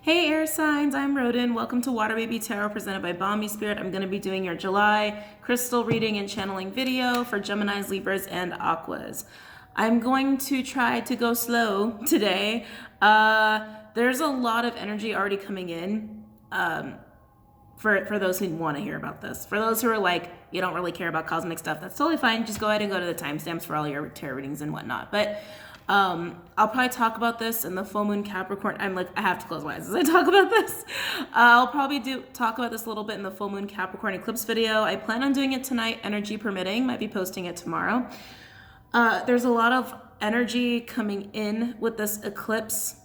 Hey air signs, I'm Rodin. Welcome to WaterBaby Tarot presented by BOMISpirit. I'm going to be doing your July crystal reading and channeling video for Geminis, Libras, and Aquas. I'm going to try to go slow today. There's a lot of energy already coming in for those who want to hear about this. For those who are like, you don't really care about cosmic stuff, that's totally fine. Just go ahead and go to the timestamps for all your tarot readings and whatnot. But I'll probably talk about this in the full moon Capricorn. I have to close my eyes as I talk about this. I'll probably talk about this a little bit in the full moon Capricorn eclipse video. I plan on doing it tonight, energy permitting. Might be posting it tomorrow. There's a lot of energy coming in with this eclipse.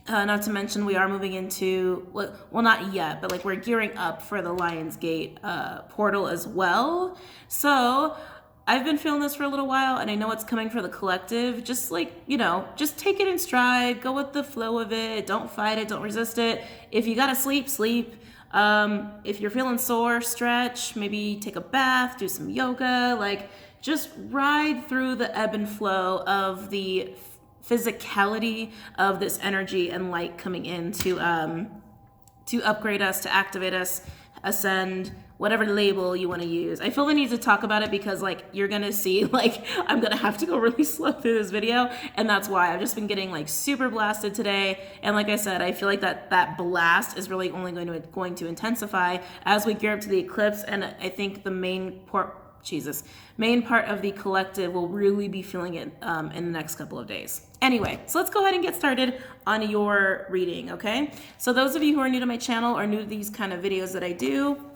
Not to mention we are moving into, well, not yet, but like we're gearing up for the Lionsgate portal as well. So I've been feeling this for a little while, and I know it's coming for the collective. Just like, just take it in stride, go with the flow of it. Don't fight it, don't resist it. If you gotta sleep, sleep. If you're feeling sore, stretch, maybe take a bath, do some yoga, just ride through the ebb and flow of the physicality of this energy and light coming in to upgrade us, to activate us, ascend, whatever label you want to use. I feel the need to talk about it because you're gonna see I'm gonna have to go really slow through this video, and that's why I've just been getting super blasted today. And like I said, I feel like that blast is really only going to intensify as we gear up to the eclipse. And I think the main part of the collective will really be feeling it in the next couple of days. Anyway, so let's go ahead and get started on your reading, okay? So those of you who are new to my channel or new to these kind of videos that I do,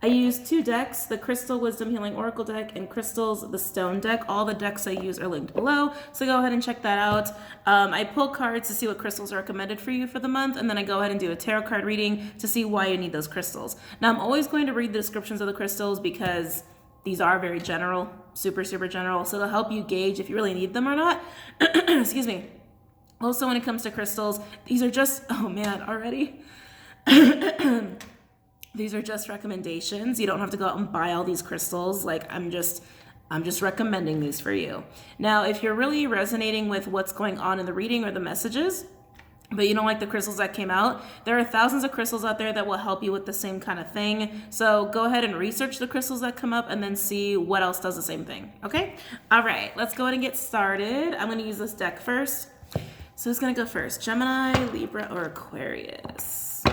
I use two decks, the Crystal Wisdom Healing Oracle deck and Crystals, the Stone deck. All the decks I use are linked below, so go ahead and check that out. I pull cards to see what crystals are recommended for you for the month, and then I go ahead and do a tarot card reading to see why you need those crystals. Now, I'm always going to read the descriptions of the crystals because these are very general, super, super general, so it'll help you gauge if you really need them or not. Excuse me. Also, when it comes to crystals, these are just, oh man, already? These are just recommendations. You don't have to go out and buy all these crystals. I'm just recommending these for you. Now, if you're really resonating with what's going on in the reading or the messages, but you don't like the crystals that came out, there are thousands of crystals out there that will help you with the same kind of thing. So go ahead and research the crystals that come up and then see what else does the same thing, okay? All right, let's go ahead and get started. I'm gonna use this deck first. So who's gonna go first? Gemini, Libra, or Aquarius?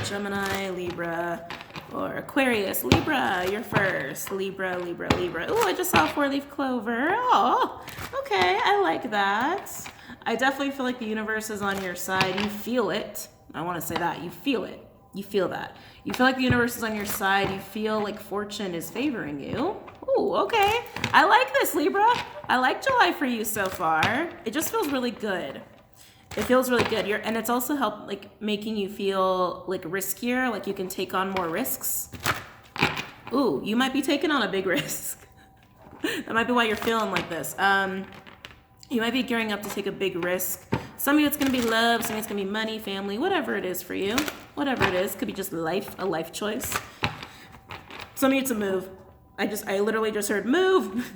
Gemini, Libra, or Aquarius. Libra, you're first. Libra, Libra, Libra. Oh, I just saw a 4-leaf clover. Oh, okay, I like that. I definitely feel like the universe is on your side. You feel it. I want to say that. You feel it. You feel that. You feel like the universe is on your side. You feel like fortune is favoring you. Oh, okay. I like this, Libra. I like July for you so far. It just feels really good. It feels really good. And it's also helped making you feel riskier, like you can take on more risks. Ooh, you might be taking on a big risk. That might be why you're feeling like this. You might be gearing up to take a big risk. Some of you it's gonna be love, some of you it's gonna be money, family, whatever it is for you. Whatever it is, could be just life, a life choice. Some of you it's a move. I literally just heard move.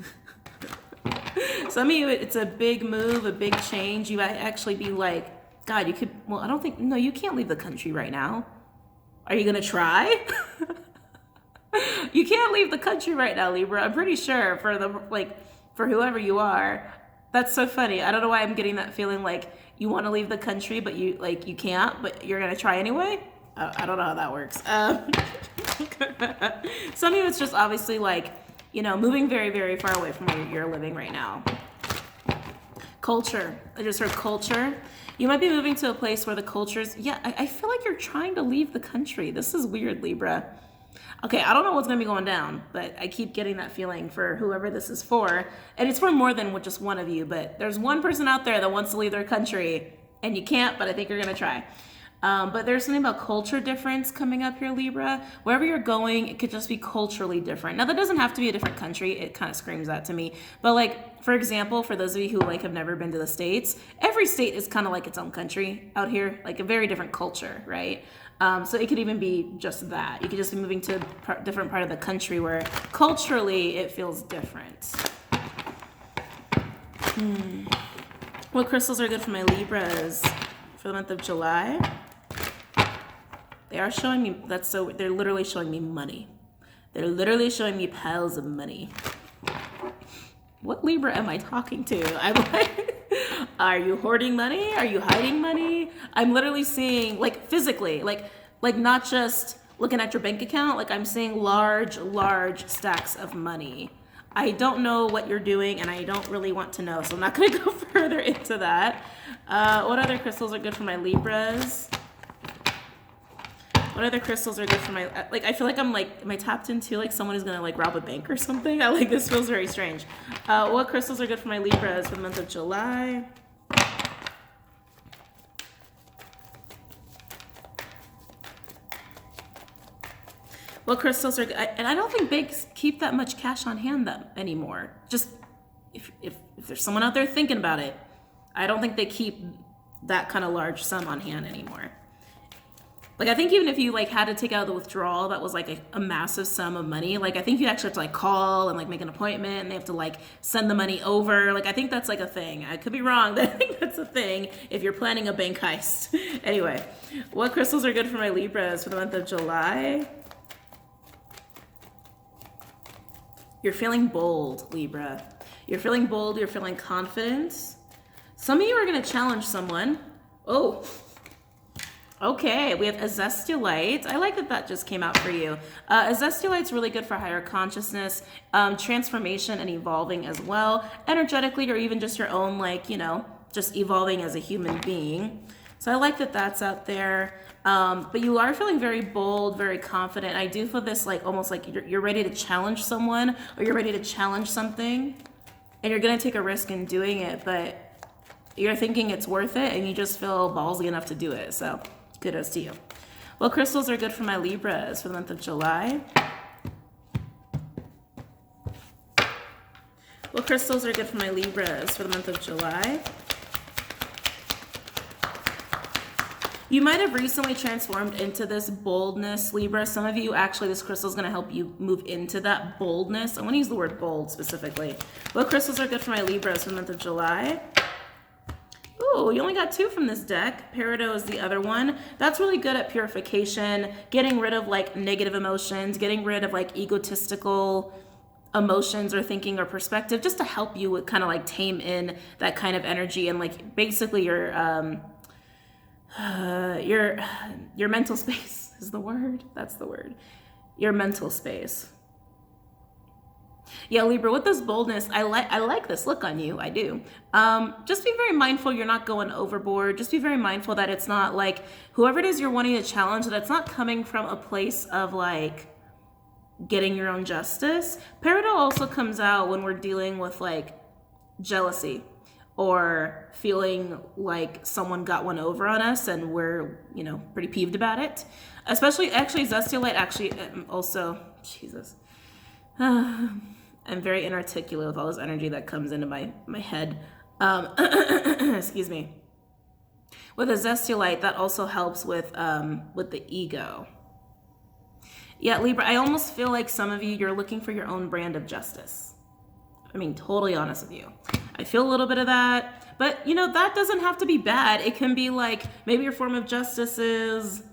Some of you, it's a big move, a big change. You might actually be like, God, you could, well, I don't think, no, you can't leave the country right now. Are you gonna try? You can't leave the country right now, Libra. I'm pretty sure for whoever you are. That's so funny. I don't know why I'm getting that feeling you want to leave the country, but you can't, but you're gonna try anyway. I don't know how that works. Some of you, it's just obviously moving very, very far away from where you're living right now. Culture. I just heard culture. You might be moving to a place where the culture's, I feel like you're trying to leave the country. This is weird, Libra. Okay, I don't know what's going to be going down, but I keep getting that feeling for whoever this is for. And it's for more than just one of you, but there's one person out there that wants to leave their country, and you can't, but I think you're going to try. But there's something about culture difference coming up here, Libra. Wherever you're going, it could just be culturally different. Now, that doesn't have to be a different country. It kind of screams that to me. But for example, for those of you who have never been to the States, every state is kind of like its own country out here, a very different culture, right? So it could even be just that. You could just be moving to a different part of the country where culturally it feels different. What crystals are good for my Libras for the month of July? They are showing me, they're literally showing me money. They're literally showing me piles of money. What Libra am I talking to? I'm like, are you hoarding money? Are you hiding money? I'm literally seeing, like, physically, like not just looking at your bank account, like I'm seeing large stacks of money. I don't know what you're doing, and I don't really want to know, so I'm not going to go further into that. What other crystals are good for my Libras? What other crystals are good for my, like, I feel like I'm like, am I tapped into like someone who's going to like rob a bank or something? This feels very strange. What crystals are good for my Libras for the month of July? What crystals are good? And I don't think banks keep that much cash on hand anymore. Just if there's someone out there thinking about it, I don't think they keep that kind of large sum on hand anymore. Like, I think even if you like had to take out the withdrawal that was like a massive sum of money, like I think you actually have to like call and like make an appointment, and they have to like send the money over. Like, I think that's like a thing. I could be wrong, but I think that's a thing if you're planning a bank heist. Anyway, what crystals are good for my Libras for the month of July? You're feeling bold, Libra. You're feeling bold, you're feeling confident. Some of you are gonna challenge someone. Oh, okay, we have Azestulite. I like that just came out for you. Azestulite's really good for higher consciousness, transformation and evolving as well, energetically, or even just your own, like, you know, just evolving as a human being. So I like that that's out there. But you are feeling very bold, very confident. I do feel this like almost like you're ready to challenge someone, or you're ready to challenge something, and you're gonna take a risk in doing it, but you're thinking it's worth it, and you just feel ballsy enough to do it. So kudos to you. What crystals are good for my Libras for the month of July? What crystals are good for my Libras for the month of July? You might have recently transformed into this boldness, Libra. Some of you, actually, this crystal is going to help you move into that boldness. I want to use the word bold specifically. What crystals are good for my Libras for the month of July? Ooh, you only got 2 from this deck. Peridot is the other one. That's really good at purification, getting rid of like negative emotions, getting rid of like egotistical emotions or thinking or perspective, just to help you with kind of like tame in that kind of energy, and like basically your mental space is the word. That's the word. Your mental space. Yeah, Libra, with this boldness, I like this look on you. I do. Just be very mindful you're not going overboard. Just be very mindful that it's not like whoever it is you're wanting to challenge, that it's not coming from a place of like getting your own justice. Peridot also comes out when we're dealing with like jealousy, or feeling like someone got one over on us and we're, you know, pretty peeved about it. Actually, Zestulite also, Jesus. I'm very inarticulate with all this energy that comes into my head. Excuse me. With a Zestulite, that also helps with the ego. Yeah, Libra, I almost feel like some of you, you're looking for your own brand of justice. I mean, totally honest with you. I feel a little bit of that, but you know, that doesn't have to be bad. It can be like, maybe your form of justice is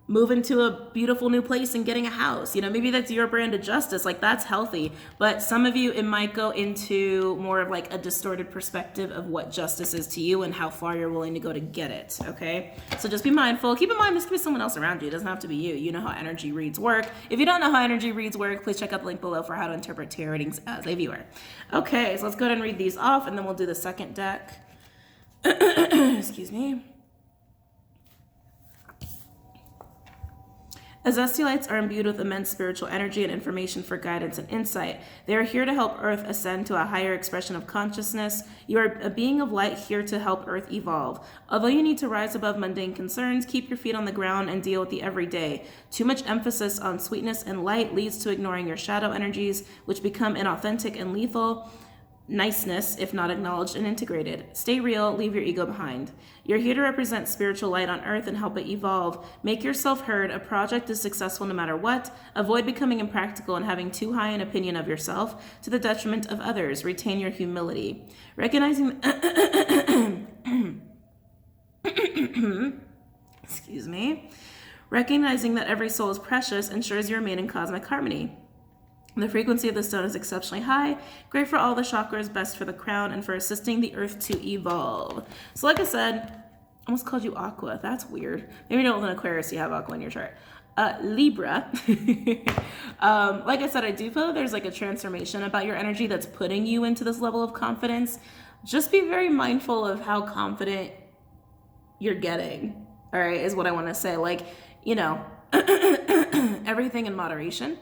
moving to a beautiful new place and getting a house. You know, maybe that's your brand of justice. Like, that's healthy. But some of you, it might go into more of like a distorted perspective of what justice is to you and how far you're willing to go to get it. Okay. So just be mindful. Keep in mind, this could be someone else around you. It doesn't have to be you. You know how energy reads work. If you don't know how energy reads work, please check out the link below for how to interpret tarot readings as a viewer. Okay. So let's go ahead and read these off, and then we'll do the second deck. Excuse me. Azestulites are imbued with immense spiritual energy and information for guidance and insight. They are here to help Earth ascend to a higher expression of consciousness. You are a being of light here to help Earth evolve. Although you need to rise above mundane concerns, keep your feet on the ground and deal with the everyday. Too much emphasis on sweetness and light leads to ignoring your shadow energies, which become inauthentic and lethal. Niceness, if not acknowledged and integrated. Stay real, leave your ego behind. You're here to represent spiritual light on Earth and help it evolve. Make yourself heard. A project is successful no matter what. Avoid becoming impractical and having too high an opinion of yourself to the detriment of others. Retain your humility. Recognizing Excuse me. Recognizing that every soul is precious ensures you remain in cosmic harmony. The frequency of the stone is exceptionally high, great for all the chakras, best for the crown, and for assisting the earth to evolve. So like I said, I almost called you Aqua. That's weird. Maybe don't live in Aquarius, you have Aqua in your chart. Libra. Like I said, I do feel that there's like a transformation about your energy that's putting you into this level of confidence. Just be very mindful of how confident you're getting, all right, is what I want to say. Like, you know, everything in moderation.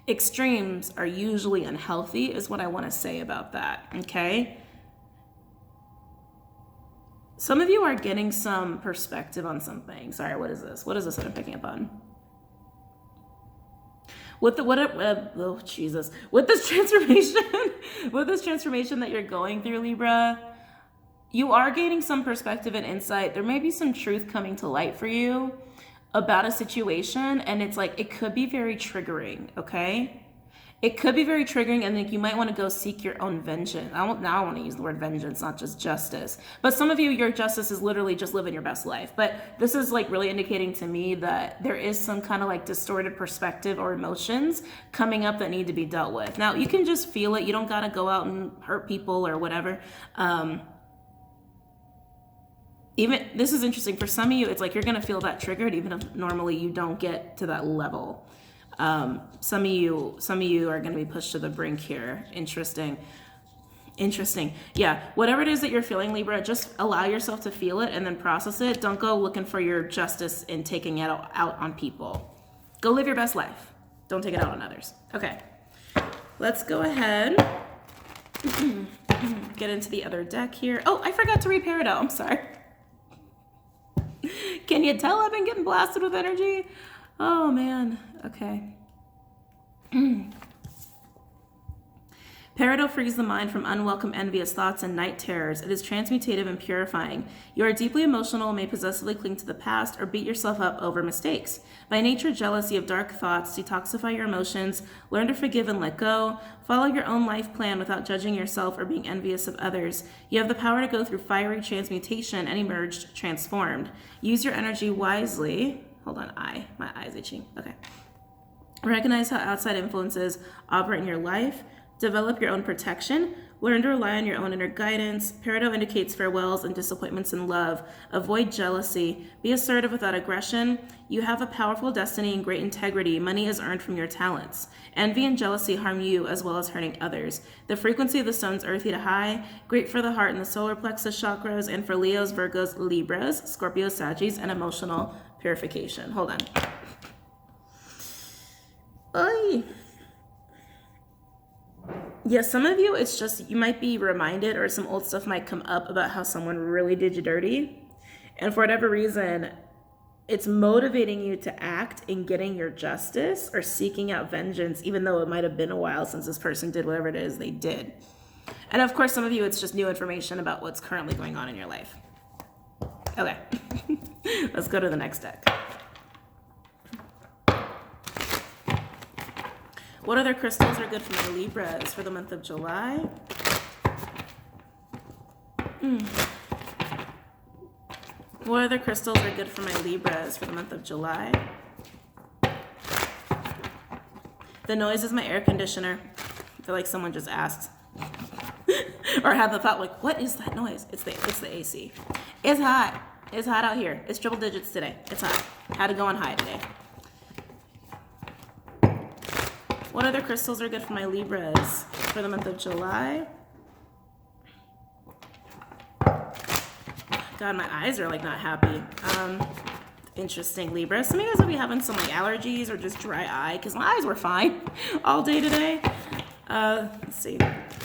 Extremes are usually unhealthy is what I want to say about that, okay? Some of you are getting some perspective on something. Sorry, what is this? What is this that I'm picking up on? With this transformation that you're going through, Libra, you are gaining some perspective and insight. There may be some truth coming to light for you about a situation, and it's like it could be very triggering, okay? It could be very triggering, and like you might want to go seek your own vengeance. I want to use the word vengeance, not just justice. But some of you, your justice is literally just living your best life. But this is like really indicating to me that there is some kind of like distorted perspective or emotions coming up that need to be dealt with. Now, you can just feel it. You don't got to go out and hurt people or whatever. Even this is interesting for some of you. It's like you're gonna feel that triggered, even if normally you don't get to that level. Some of you are gonna be pushed to the brink here. Interesting. Yeah, whatever it is that you're feeling, Libra, just allow yourself to feel it and then process it. Don't go looking for your justice and taking it out on people. Go live your best life. Don't take it out on others. Okay, let's go ahead. Get into the other deck here. Oh, I forgot to read Peridot. I'm sorry. Can you tell I've been getting blasted with energy? Oh man, okay. Peridot frees the mind from unwelcome envious thoughts and night terrors. It is transmutative and purifying. You are deeply emotional, may possessively cling to the past or beat yourself up over mistakes. By nature jealous, you have dark thoughts. Detoxify your emotions. Learn to forgive and let go. Follow your own life plan without judging yourself or being envious of others. You have the power to go through fiery transmutation and emerge transformed. Use your energy wisely. Hold on, my eye's itching. Okay. Recognize how outside influences operate in your life. Develop your own protection. Learn to rely on your own inner guidance. Peridot indicates farewells and disappointments in love. Avoid jealousy. Be assertive without aggression. You have a powerful destiny and great integrity. Money is earned from your talents. Envy and jealousy harm you as well as hurting others. The frequency of the stone's earthy to high. Great for the heart and the solar plexus chakras, and for Leos, Virgos, Libras, Scorpios, Saggies, and emotional purification. Hold on. Oy. Yeah, some of you, it's just, you might be reminded or some old stuff might come up about how someone really did you dirty. And for whatever reason, it's motivating you to act in getting your justice or seeking out vengeance, even though it might have been a while since this person did whatever it is they did. And of course, some of you, it's just new information about what's currently going on in your life. Okay, let's go to the next deck. What other crystals are good for my Libras for the month of July? What other crystals are good for my Libras for the month of July? The noise is my air conditioner. I feel like someone just asked. Or had the thought like, what is that noise? It's the AC. It's hot. It's hot out here. It's triple digits today. It's hot. Had to go on high today. What other crystals are good for my Libras for the month of July? God, my eyes are like not happy. Interesting, Libra. Some of you guys will be having some like allergies or just dry eye because my eyes were fine all day today. Let's see.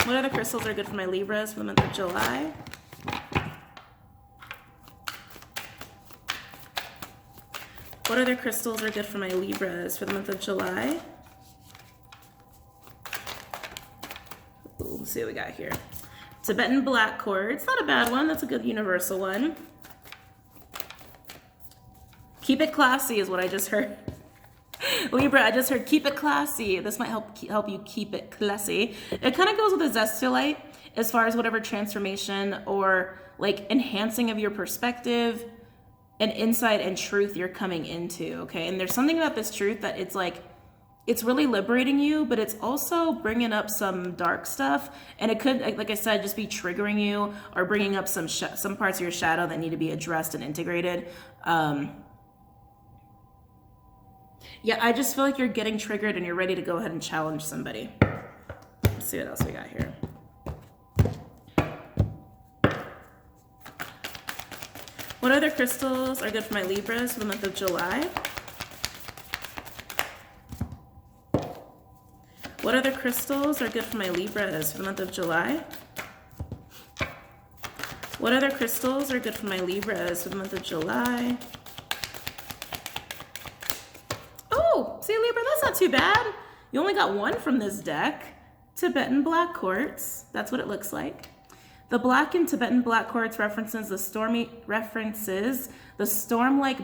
What other crystals are good for my Libras for the month of July? What other crystals are good for my Libras for the month of July? Ooh, let's see what we got here. Tibetan black quartz, not a bad one. That's a good universal one. Keep it classy is what I just heard. Libra, I just heard keep it classy. This might help you keep it classy. It kind of goes with a zestolite. as far as whatever transformation or like enhancing of your perspective and insight and truth you're coming into, okay? And there's something about this truth that it's like, it's really liberating you, but it's also bringing up some dark stuff. And it could, like I said, just be triggering you or bringing up some parts of your shadow that need to be addressed and integrated. Yeah, I just feel like you're getting triggered and you're ready to go ahead and challenge somebody. Let's see what else we got here. What other crystals are good for my Libras for the month of July? What other crystals are good for my Libras for the month of July? What other crystals are good for my Libras for the month of July? Oh, see, Libra, that's not too bad. You only got one from this deck. Tibetan black quartz. That's what it looks like. The black in Tibetan black quartz references the storm-like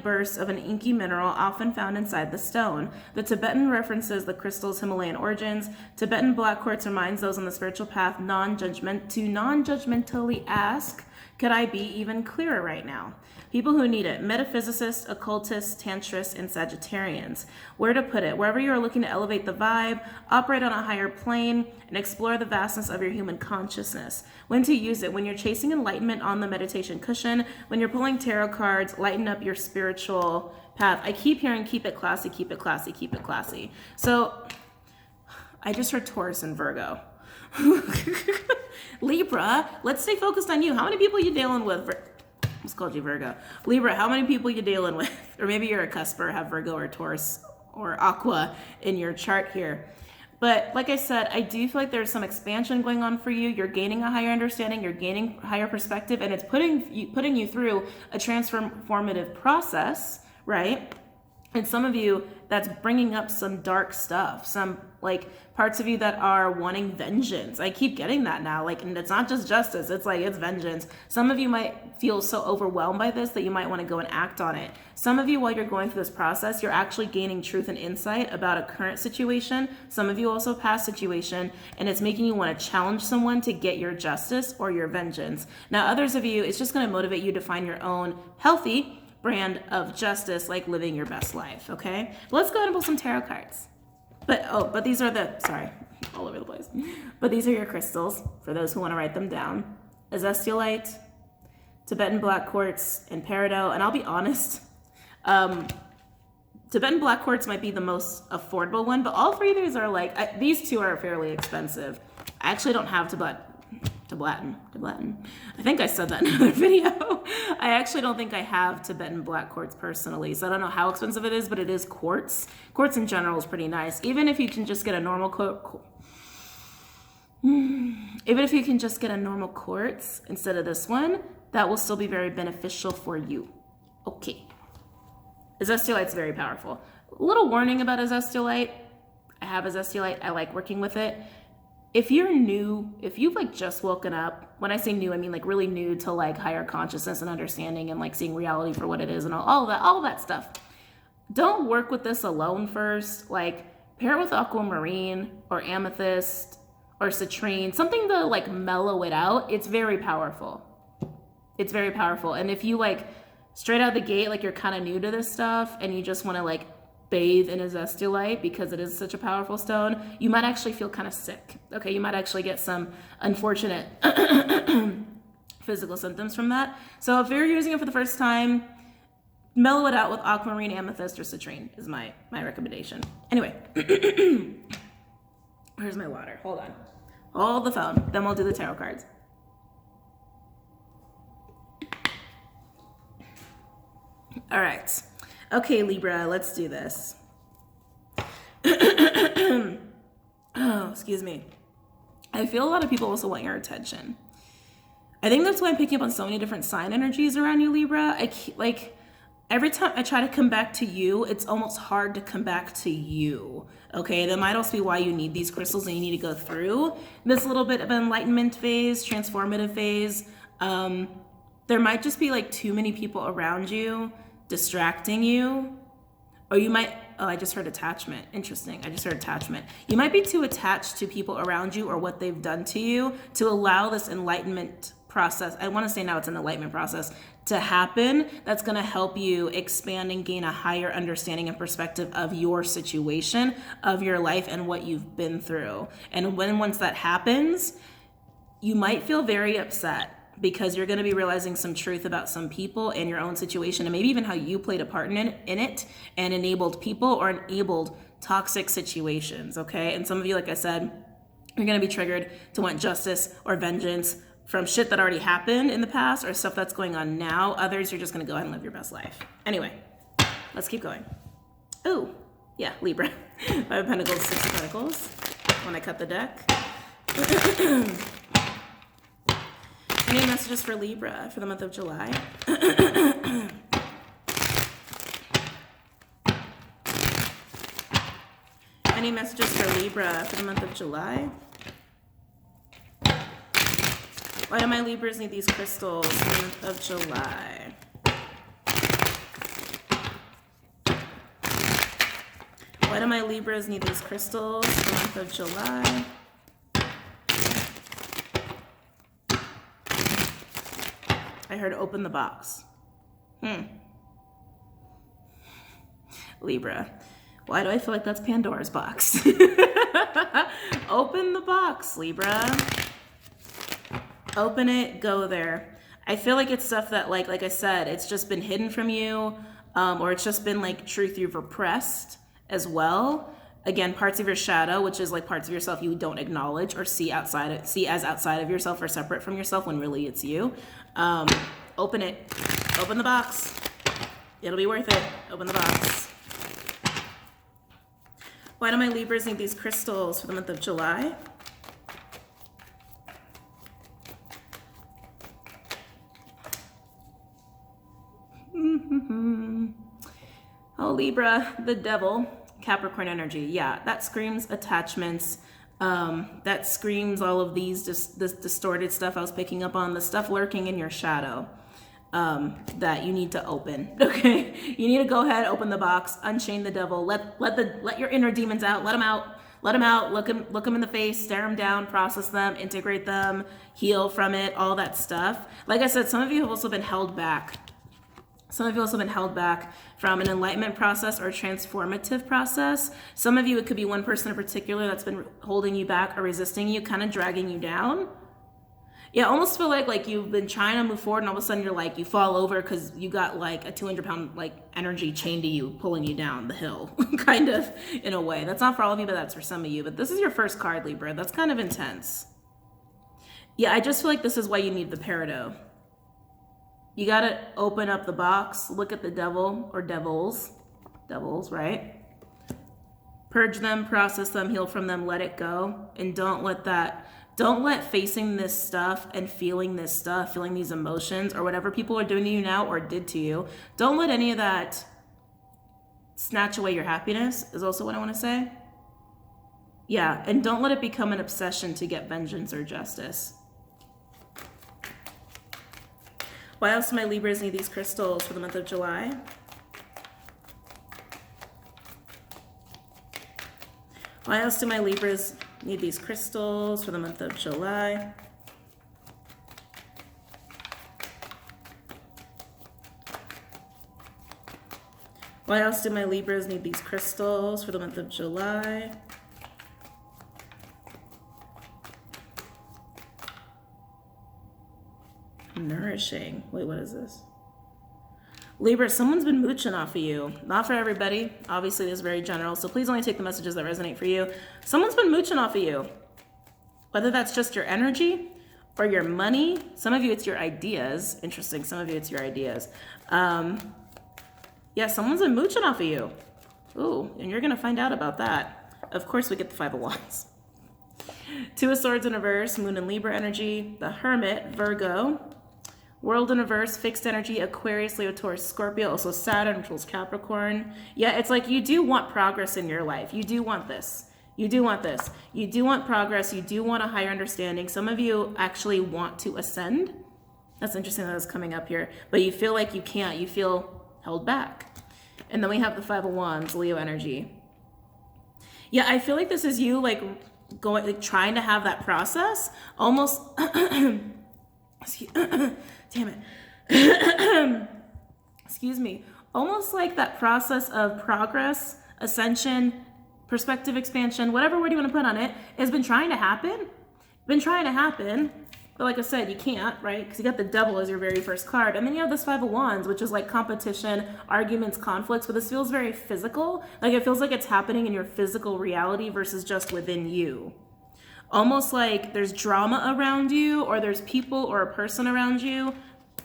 bursts of an inky mineral often found inside the stone. The Tibetan references the crystal's Himalayan origins. Tibetan black quartz reminds those on the spiritual path non-judgmentally ask, could I be even clearer right now? People who need it: metaphysicists, occultists, tantrists, and Sagittarians. Where to put it? Wherever you are looking to elevate the vibe, operate on a higher plane, and explore the vastness of your human consciousness. When to use it: when you're chasing enlightenment on the meditation cushion, when you're pulling tarot cards, lighten up your spiritual path. I keep hearing keep it classy, keep it classy, keep it classy. So I just heard Taurus and Virgo. Libra, let's stay focused on you. How many people are you dealing with? I almost called you Virgo. Libra, how many people are you dealing with? Or maybe you're a cusper, have Virgo or Taurus or Aqua in your chart here. But like I said, I do feel like there's some expansion going on for you. You're gaining a higher understanding, you're gaining higher perspective, and it's putting you through a transformative process, right? And some of you, that's bringing up some dark stuff, some like parts of you that are wanting vengeance. I keep getting that now. Like, and it's not just justice, it's like, it's vengeance. Some of you might feel so overwhelmed by this that you might want to go and act on it. Some of you, while you're going through this process, you're actually gaining truth and insight about a current situation. Some of you also past situation, and it's making you want to challenge someone to get your justice or your vengeance. Now, others of you, it's just going to motivate you to find your own healthy brand of justice, like living your best life, okay? Let's go ahead and pull some tarot cards. But these are all over the place. But these are your crystals, for those who want to write them down. Azestulite, Tibetan black quartz, and peridot. And I'll be honest, Tibetan black quartz might be the most affordable one, but all three of these are like, these two are fairly expensive. I actually don't have Tibetan. I think I said that in another video. I actually don't think I have Tibetan black quartz personally, so I don't know how expensive it is, but it is quartz. Quartz in general is pretty nice. Even if you can just get a normal quartz instead of this one, that will still be very beneficial for you. Okay. Azestulite's very powerful. A little warning about Azestulite. I have Azestulite. I like working with it. If you're new, if you've like just woken up, when I say new, I mean like really new to like higher consciousness and understanding and like seeing reality for what it is and all that stuff. Don't work with this alone first. Like pair it with aquamarine or amethyst or citrine, something to like mellow it out. It's very powerful. It's very powerful. And if you like straight out the gate, like you're kind of new to this stuff and you just want to like bathe in Azestulite because it is such a powerful stone, you might actually feel kind of sick. Okay, you might actually get some unfortunate physical symptoms from that. So if you're using it for the first time, mellow it out with aquamarine, amethyst, or citrine is my recommendation. Anyway, where's my water? Hold on. Hold the phone. Then we'll do the tarot cards. All right. Okay, Libra, let's do this. Oh, excuse me. I feel a lot of people also want your attention. I think that's why I'm picking up on so many different sign energies around you, Libra. Every time I try to come back to you, it's almost hard to come back to you. Okay, that might also be why you need these crystals and you need to go through this little bit of enlightenment phase, transformative phase. There might just be like too many people around you distracting you, or you might Oh, I just heard attachment. Interesting. I just heard attachment. You might be too attached to people around you or what they've done to you to allow this enlightenment process. I want to say now it's an enlightenment process to happen. That's going to help you expand and gain a higher understanding and perspective of your situation, of your life, and what you've been through. And once that happens, you might feel very upset because you're going to be realizing some truth about some people and your own situation, and maybe even how you played a part in it and enabled people or enabled toxic situations, okay? And some of you, like I said, you're going to be triggered to want justice or vengeance from shit that already happened in the past or stuff that's going on now. Others, you're just going to go ahead and live your best life. Anyway, let's keep going. Oh, yeah, Libra. Five of Pentacles, Six of Pentacles. When I cut the deck. Any messages for Libra for the month of July? Any messages for Libra for the month of July? Why do my Libras need these crystals for the month of July? Why do my Libras need these crystals for the month of July? I heard open the box. Libra. Why do I feel like that's Pandora's box? Open the box, Libra. Open it, go there. I feel like it's stuff that, like I said, it's just been hidden from you, or it's just been like truth you've repressed as well. Again, parts of your shadow, which is like parts of yourself you don't acknowledge or see as outside of yourself or separate from yourself when really it's you. Open it. Open the box. It'll be worth it. Open the box. Why do my Libras need these crystals for the month of July? Oh, Libra, the devil. Capricorn energy. Yeah, that screams attachments. That screams all of these this distorted stuff I was picking up on, the stuff lurking in your shadow that you need to open. Okay, you need to go ahead, open the box, unchain the devil, let your inner demons out, let them out, look them in the face, stare them down, process them, integrate them, heal from it, all that stuff. Like I said, some of you have also been held back. Some of you also been held back from an enlightenment process or a transformative process. Some of you, it could be one person in particular that's been holding you back or resisting you, kind of dragging you down. Yeah, I almost feel like you've been trying to move forward and all of a sudden you're like, you fall over because you got like a 200-pound like energy chained to you, pulling you down the hill, kind of, in a way. That's not for all of you, but that's for some of you. But this is your first card, Libra. That's kind of intense. Yeah, I just feel like this is why you need the Peridot. You got to open up the box, look at the devil or devils, right? Purge them, process them, heal from them, let it go. And don't let facing this stuff and feeling this stuff, feeling these emotions or whatever people are doing to you now or did to you, don't let any of that snatch away your happiness is also what I want to say. Yeah, and don't let it become an obsession to get vengeance or justice. Why else do my Libras need these crystals for the month of July? Why else do my Libras need these crystals for the month of July? Why else do my Libras need these crystals for the month of July? Nourishing. Wait, what is this? Libra, someone's been mooching off of you. Not for everybody. Obviously, this is very general, so please only take the messages that resonate for you. Someone's been mooching off of you. Whether that's just your energy or your money. Some of you, it's your ideas. Interesting. Some of you, it's your ideas. Yeah, someone's been mooching off of you. Ooh, and you're going to find out about that. Of course, we get the Five of Wands. Two of Swords in reverse, Moon and Libra energy. The Hermit, Virgo. World in reverse, fixed energy, Aquarius, Leo, Taurus, Scorpio, also Saturn, which was Capricorn. Yeah, it's like you do want progress in your life. You do want this. You do want this. You do want progress. You do want a higher understanding. Some of you actually want to ascend. That's interesting that it's coming up here. But you feel like you can't. You feel held back. And then we have the Five of Wands, Leo energy. Yeah, I feel like this is you like going, like trying to have that process almost, damn it. Excuse me. Almost like that process of progress, ascension, perspective expansion, whatever word you want to put on it, has been trying to happen. But like I said, you can't, right? Because you got the Devil as your very first card. And then you have this Five of Wands, which is like competition, arguments, conflicts. But this feels very physical. Like it feels like it's happening in your physical reality versus just within you. Almost like there's drama around you, or there's people or a person around you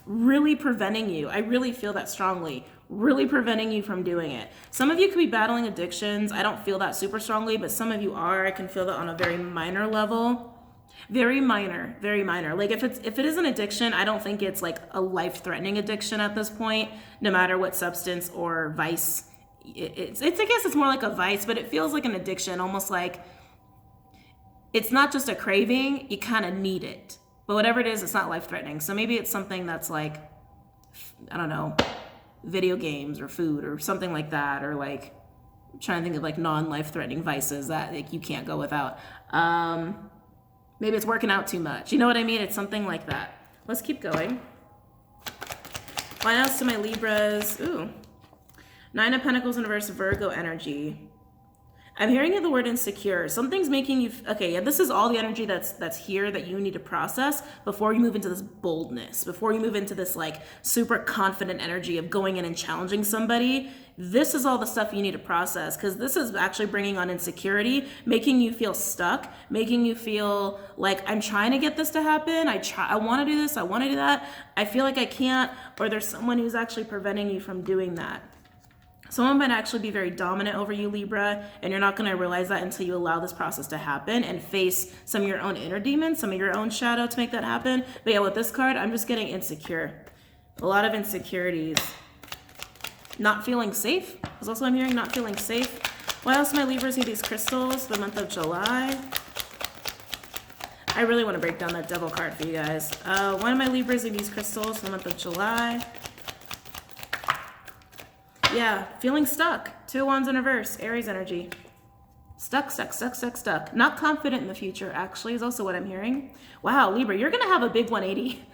really preventing you. I really feel that strongly. Really preventing you from doing it. Some of you could be battling addictions. I don't feel that super strongly, but some of you are. I can feel that on a very minor level. Very minor, very minor. Like if it is an addiction, I don't think it's like a life-threatening addiction at this point, no matter what substance or vice. It's I guess it's more like a vice, but it feels like an addiction, almost like it's not just a craving, you kind of need it. But whatever it is, it's not life-threatening. So maybe it's something that's like, I don't know, video games or food or something like that, or like I'm trying to think of like non-life-threatening vices that like you can't go without. Maybe it's working out too much. You know what I mean? It's something like that. Let's keep going. Line outs to my Libras. Ooh. Nine of Pentacles in reverse, Virgo energy. I'm hearing the word insecure. Something's making you, okay, yeah, this is all the energy that's here that you need to process before you move into this boldness, before you move into this like super confident energy of going in and challenging somebody. This is all the stuff you need to process, because this is actually bringing on insecurity, making you feel stuck, making you feel like I'm trying to get this to happen. I want to do this. I want to do that. I feel like I can't, or there's someone who's actually preventing you from doing that. Someone might actually be very dominant over you, Libra, and you're not going to realize that until you allow this process to happen and face some of your own inner demons, some of your own shadow to make that happen. But yeah, with this card, I'm just getting insecure. A lot of insecurities. Not feeling safe. Because also I'm hearing not feeling safe. Why else my Libras need these crystals for the month of July? I really want to break down that Devil card for you guys. Why do my Libras need these crystals for the month of July? Yeah, feeling stuck. Two of Wands in reverse, Aries energy. Stuck. Not confident in the future, actually, is also what I'm hearing. Wow, Libra, you're going to have a big 180.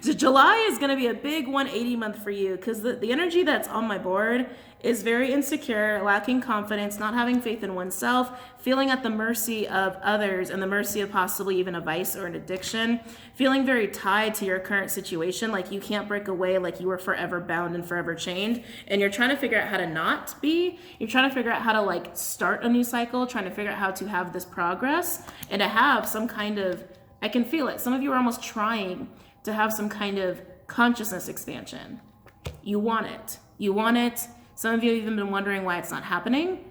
July is going to be a big 180 month for you, because the energy that's on my board is very insecure, lacking confidence, not having faith in oneself, feeling at the mercy of others and the mercy of possibly even a vice or an addiction, feeling very tied to your current situation, like you can't break away, like you were forever bound and forever chained, and you're trying to figure out how to not be. You're trying to figure out how to like start a new cycle, trying to figure out how to have this progress and to have some kind of, I can feel it. Some of you are almost trying to have some kind of consciousness expansion. You want it. You want it. Some of you have even been wondering why it's not happening.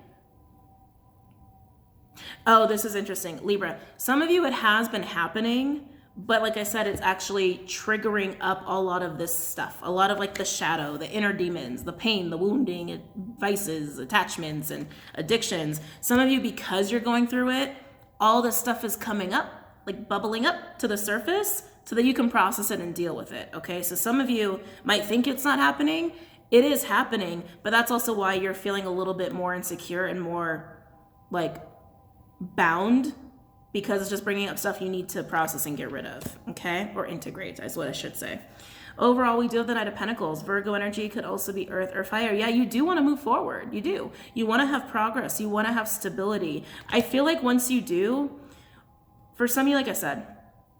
Oh, this is interesting. Libra, some of you it has been happening, but like I said, it's actually triggering up a lot of this stuff. A lot of like the shadow, the inner demons, the pain, the wounding, vices, attachments, and addictions. Some of you, because you're going through it, all this stuff is coming up, like bubbling up to the surface, so that you can process it and deal with it, okay? So some of you might think it's not happening. It is happening, but that's also why you're feeling a little bit more insecure and more like bound, because it's just bringing up stuff you need to process and get rid of, okay? Or integrate, is what I should say. Overall, we do have the Knight of Pentacles. Virgo energy could also be earth or fire. Yeah, you do want to move forward. You do. You want to have progress. You want to have stability. I feel like once you do, for some of you, like I said,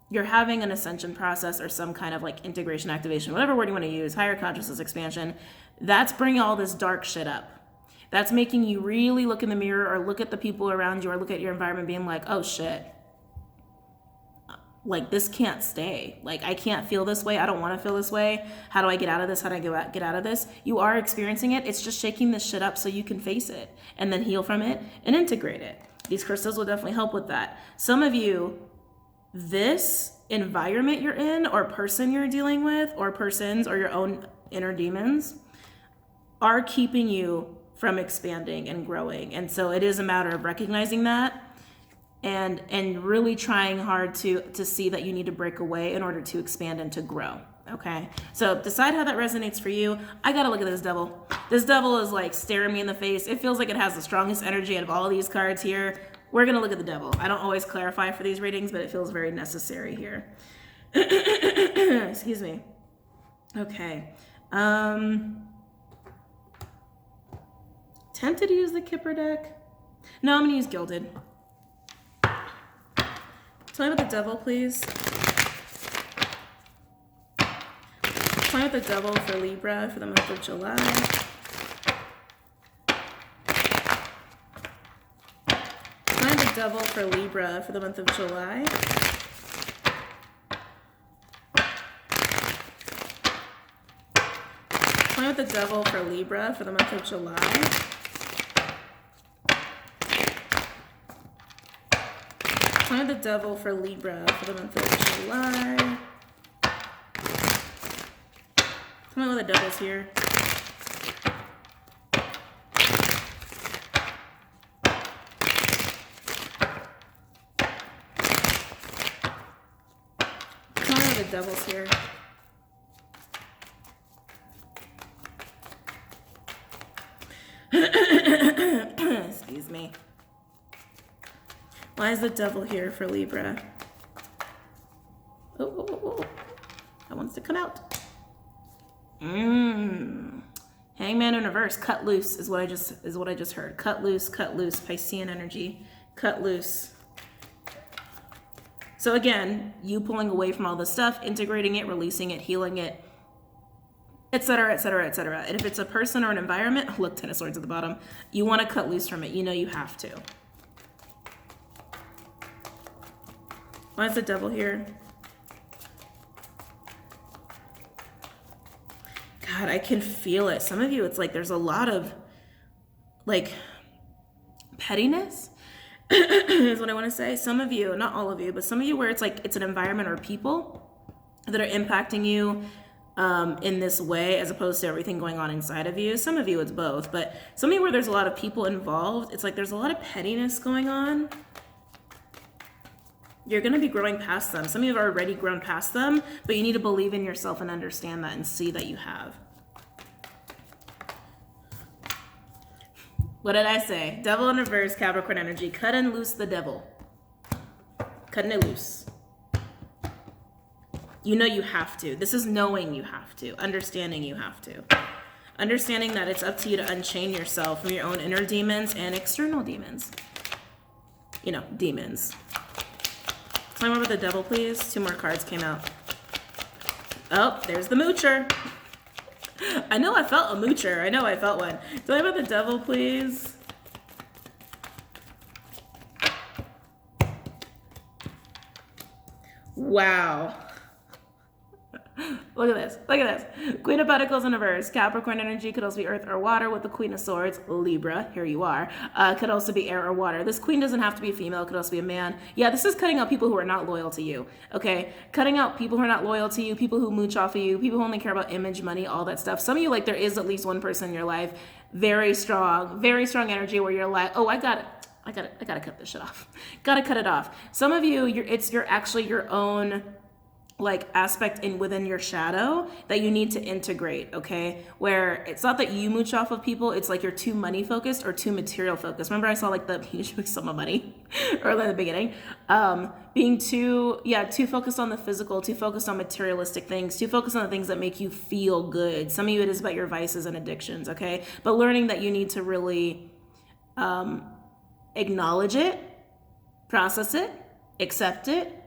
you're having an ascension process or some kind of like integration, activation, whatever word you want to use, higher consciousness expansion. That's bringing all this dark shit up. That's making you really look in the mirror or look at the people around you or look at your environment being like, oh shit, like this can't stay. Like I can't feel this way. I don't want to feel this way. How do I get out of this? How do I get out of this? You are experiencing it. It's just shaking this shit up so you can face it and then heal from it and integrate it. These crystals will definitely help with that. Some of you, this environment you're in or person you're dealing with or persons or your own inner demons are keeping you from expanding and growing. And so it is a matter of recognizing that and really trying hard to see that you need to break away in order to expand and to grow. Okay, so decide how that resonates for you. I gotta look at this devil. This devil is like staring me in the face. It feels like it has the strongest energy out of all these cards here. We're gonna look at the devil. I don't always clarify for these readings, but it feels very necessary here. Excuse me. Okay. Tempted to use the Kipper deck. No, I'm gonna use Gilded. Tell me about the devil, please. Tell me about the devil for Libra for the month of July. Tell me about the devil for Libra for the month of July. Tell me about the devil for Libra for the month of July. Tell me the devil for Libra for the month of July. Tell me what the devil's here. Tell me what the devil's here. Excuse me. Why is the devil here for Libra? Oh. That wants to come out. Hangman in reverse. Cut loose is what I just heard. Cut loose, Piscean energy. Cut loose. So again, you pulling away from all this stuff, integrating it, releasing it, healing it, etc., etc., etc. And if it's a person or an environment, look, Ten of Swords at the bottom, you want to cut loose from it. You know you have to. Why is the devil here? God, I can feel it. Some of you, it's like there's a lot of like pettiness is what I want to say. Some of you, not all of you, but some of you where it's like it's an environment or people that are impacting you in this way as opposed to everything going on inside of you. Some of you, it's both, but some of you where there's a lot of people involved, it's like there's a lot of pettiness going on. You're going to be growing past them. Some of you have already grown past them, but you need to believe in yourself and understand that and see that you have. What did I say? Devil in reverse, Capricorn energy. Cut and loose the devil. Cutting it loose. You know you have to. This is knowing you have to. Understanding you have to. Understanding that it's up to you to unchain yourself from your own inner demons and external demons. You know, demons. Tell me about the devil, please. 2 more cards came out. Oh, there's the moocher. I know I felt a moocher. I know I felt one. Tell me about the devil, please. Wow. Look at this. Look at this. Queen of Pentacles in reverse. Capricorn energy could also be earth or water with the Queen of Swords. Libra, here you are. Could also be air or water. This queen doesn't have to be a female. It could also be a man. Yeah, this is cutting out people who are not loyal to you. Okay? Cutting out people who are not loyal to you, people who mooch off of you, people who only care about image, money, all that stuff. Some of you, like, there is at least one person in your life, very strong energy where you're like, oh, I gotta cut this shit off. Gotta cut it off. Some of you, you're actually your own like aspect within your shadow that you need to integrate, okay? Where it's not that you mooch off of people, it's like you're too money focused or too material focused. Remember I saw like the sum of money early in the beginning? Being too focused on the physical, too focused on materialistic things, too focused on the things that make you feel good. Some of you it is about your vices and addictions, okay? But learning that you need to really acknowledge it, process it, accept it,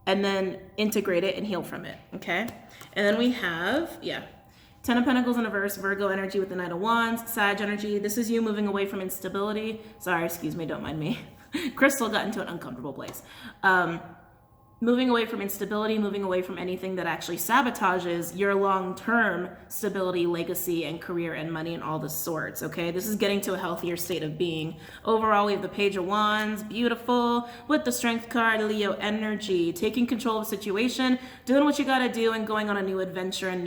and then integrate it and heal from it, okay? And then we have, Ten of Pentacles in reverse, Virgo energy with the Knight of Wands, Sag energy. This is you moving away from instability. Sorry, excuse me, don't mind me. Crystal got into an uncomfortable place. Moving away from instability, moving away from anything that actually sabotages your long-term stability, legacy, and career and money and all the sorts, okay? This is getting to a healthier state of being. Overall, we have the Page of Wands, beautiful, with the Strength card, Leo energy, taking control of the situation, doing what you gotta do, and going on a new adventure and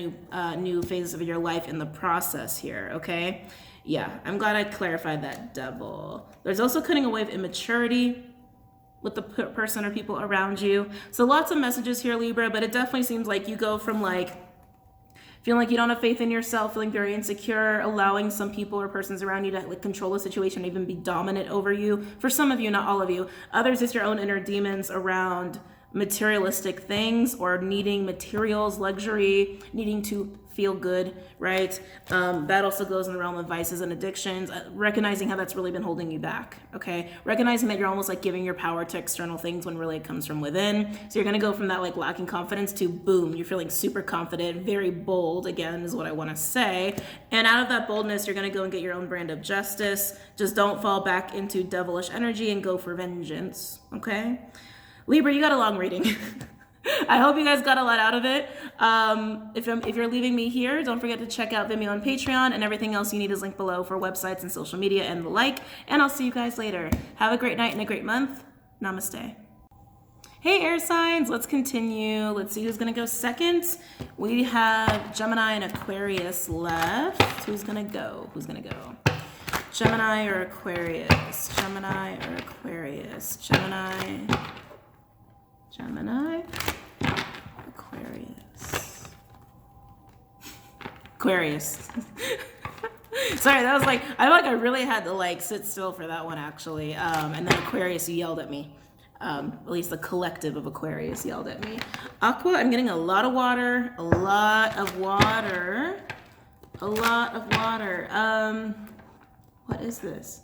new phases of your life in the process here, okay? Yeah, I'm glad I clarified that, devil. There's also cutting away of immaturity with the person or people around you. So lots of messages here, Libra, but it definitely seems like you go from like feeling like you don't have faith in yourself, feeling very insecure, allowing some people or persons around you to like control the situation, even be dominant over you. For some of you, not all of you. Others, it's your own inner demons around materialistic things or needing materials, luxury, needing to feel good, right? That also goes in the realm of vices and addictions, recognizing how that's really been holding you back, okay? Recognizing that you're almost like giving your power to external things when really it comes from within. So you're gonna go from that like lacking confidence to boom, you're feeling super confident, very bold, again, is what I wanna say. And out of that boldness, you're gonna go and get your own brand of justice. Just don't fall back into devilish energy and go for vengeance, okay? Libra, you got a long reading. I hope you guys got a lot out of it. If you're leaving me here, don't forget to check out Vimeo and Patreon, and everything else you need is linked below for websites and social media and the like. And I'll see you guys later. Have a great night and a great month. Namaste. Hey, air signs, let's continue. Let's see who's gonna go second. We have Gemini and Aquarius left. Who's gonna go? Who's gonna go? Gemini or Aquarius? Gemini or Aquarius? Gemini. Gemini, Aquarius. Aquarius. Sorry, that was like, I really had to like sit still for that one actually. And then Aquarius yelled at me. At least the collective of Aquarius yelled at me. Aqua, I'm getting a lot of water, a lot of water, a lot of water. What is this?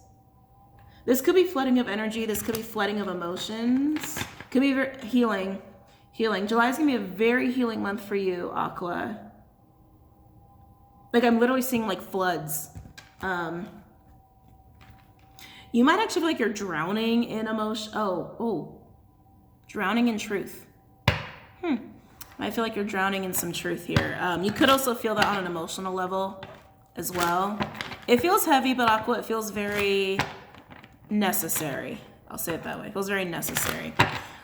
This could be flooding of energy. This could be flooding of emotions. Could be healing. July is gonna be a very healing month for you, Aqua. Like I'm literally seeing like floods. You might actually feel like you're drowning in emotion. Drowning in truth. I feel like you're drowning in some truth here. You could also feel that on an emotional level as well. It feels heavy, but Aqua, it feels very necessary. I'll say it that way. It feels very necessary.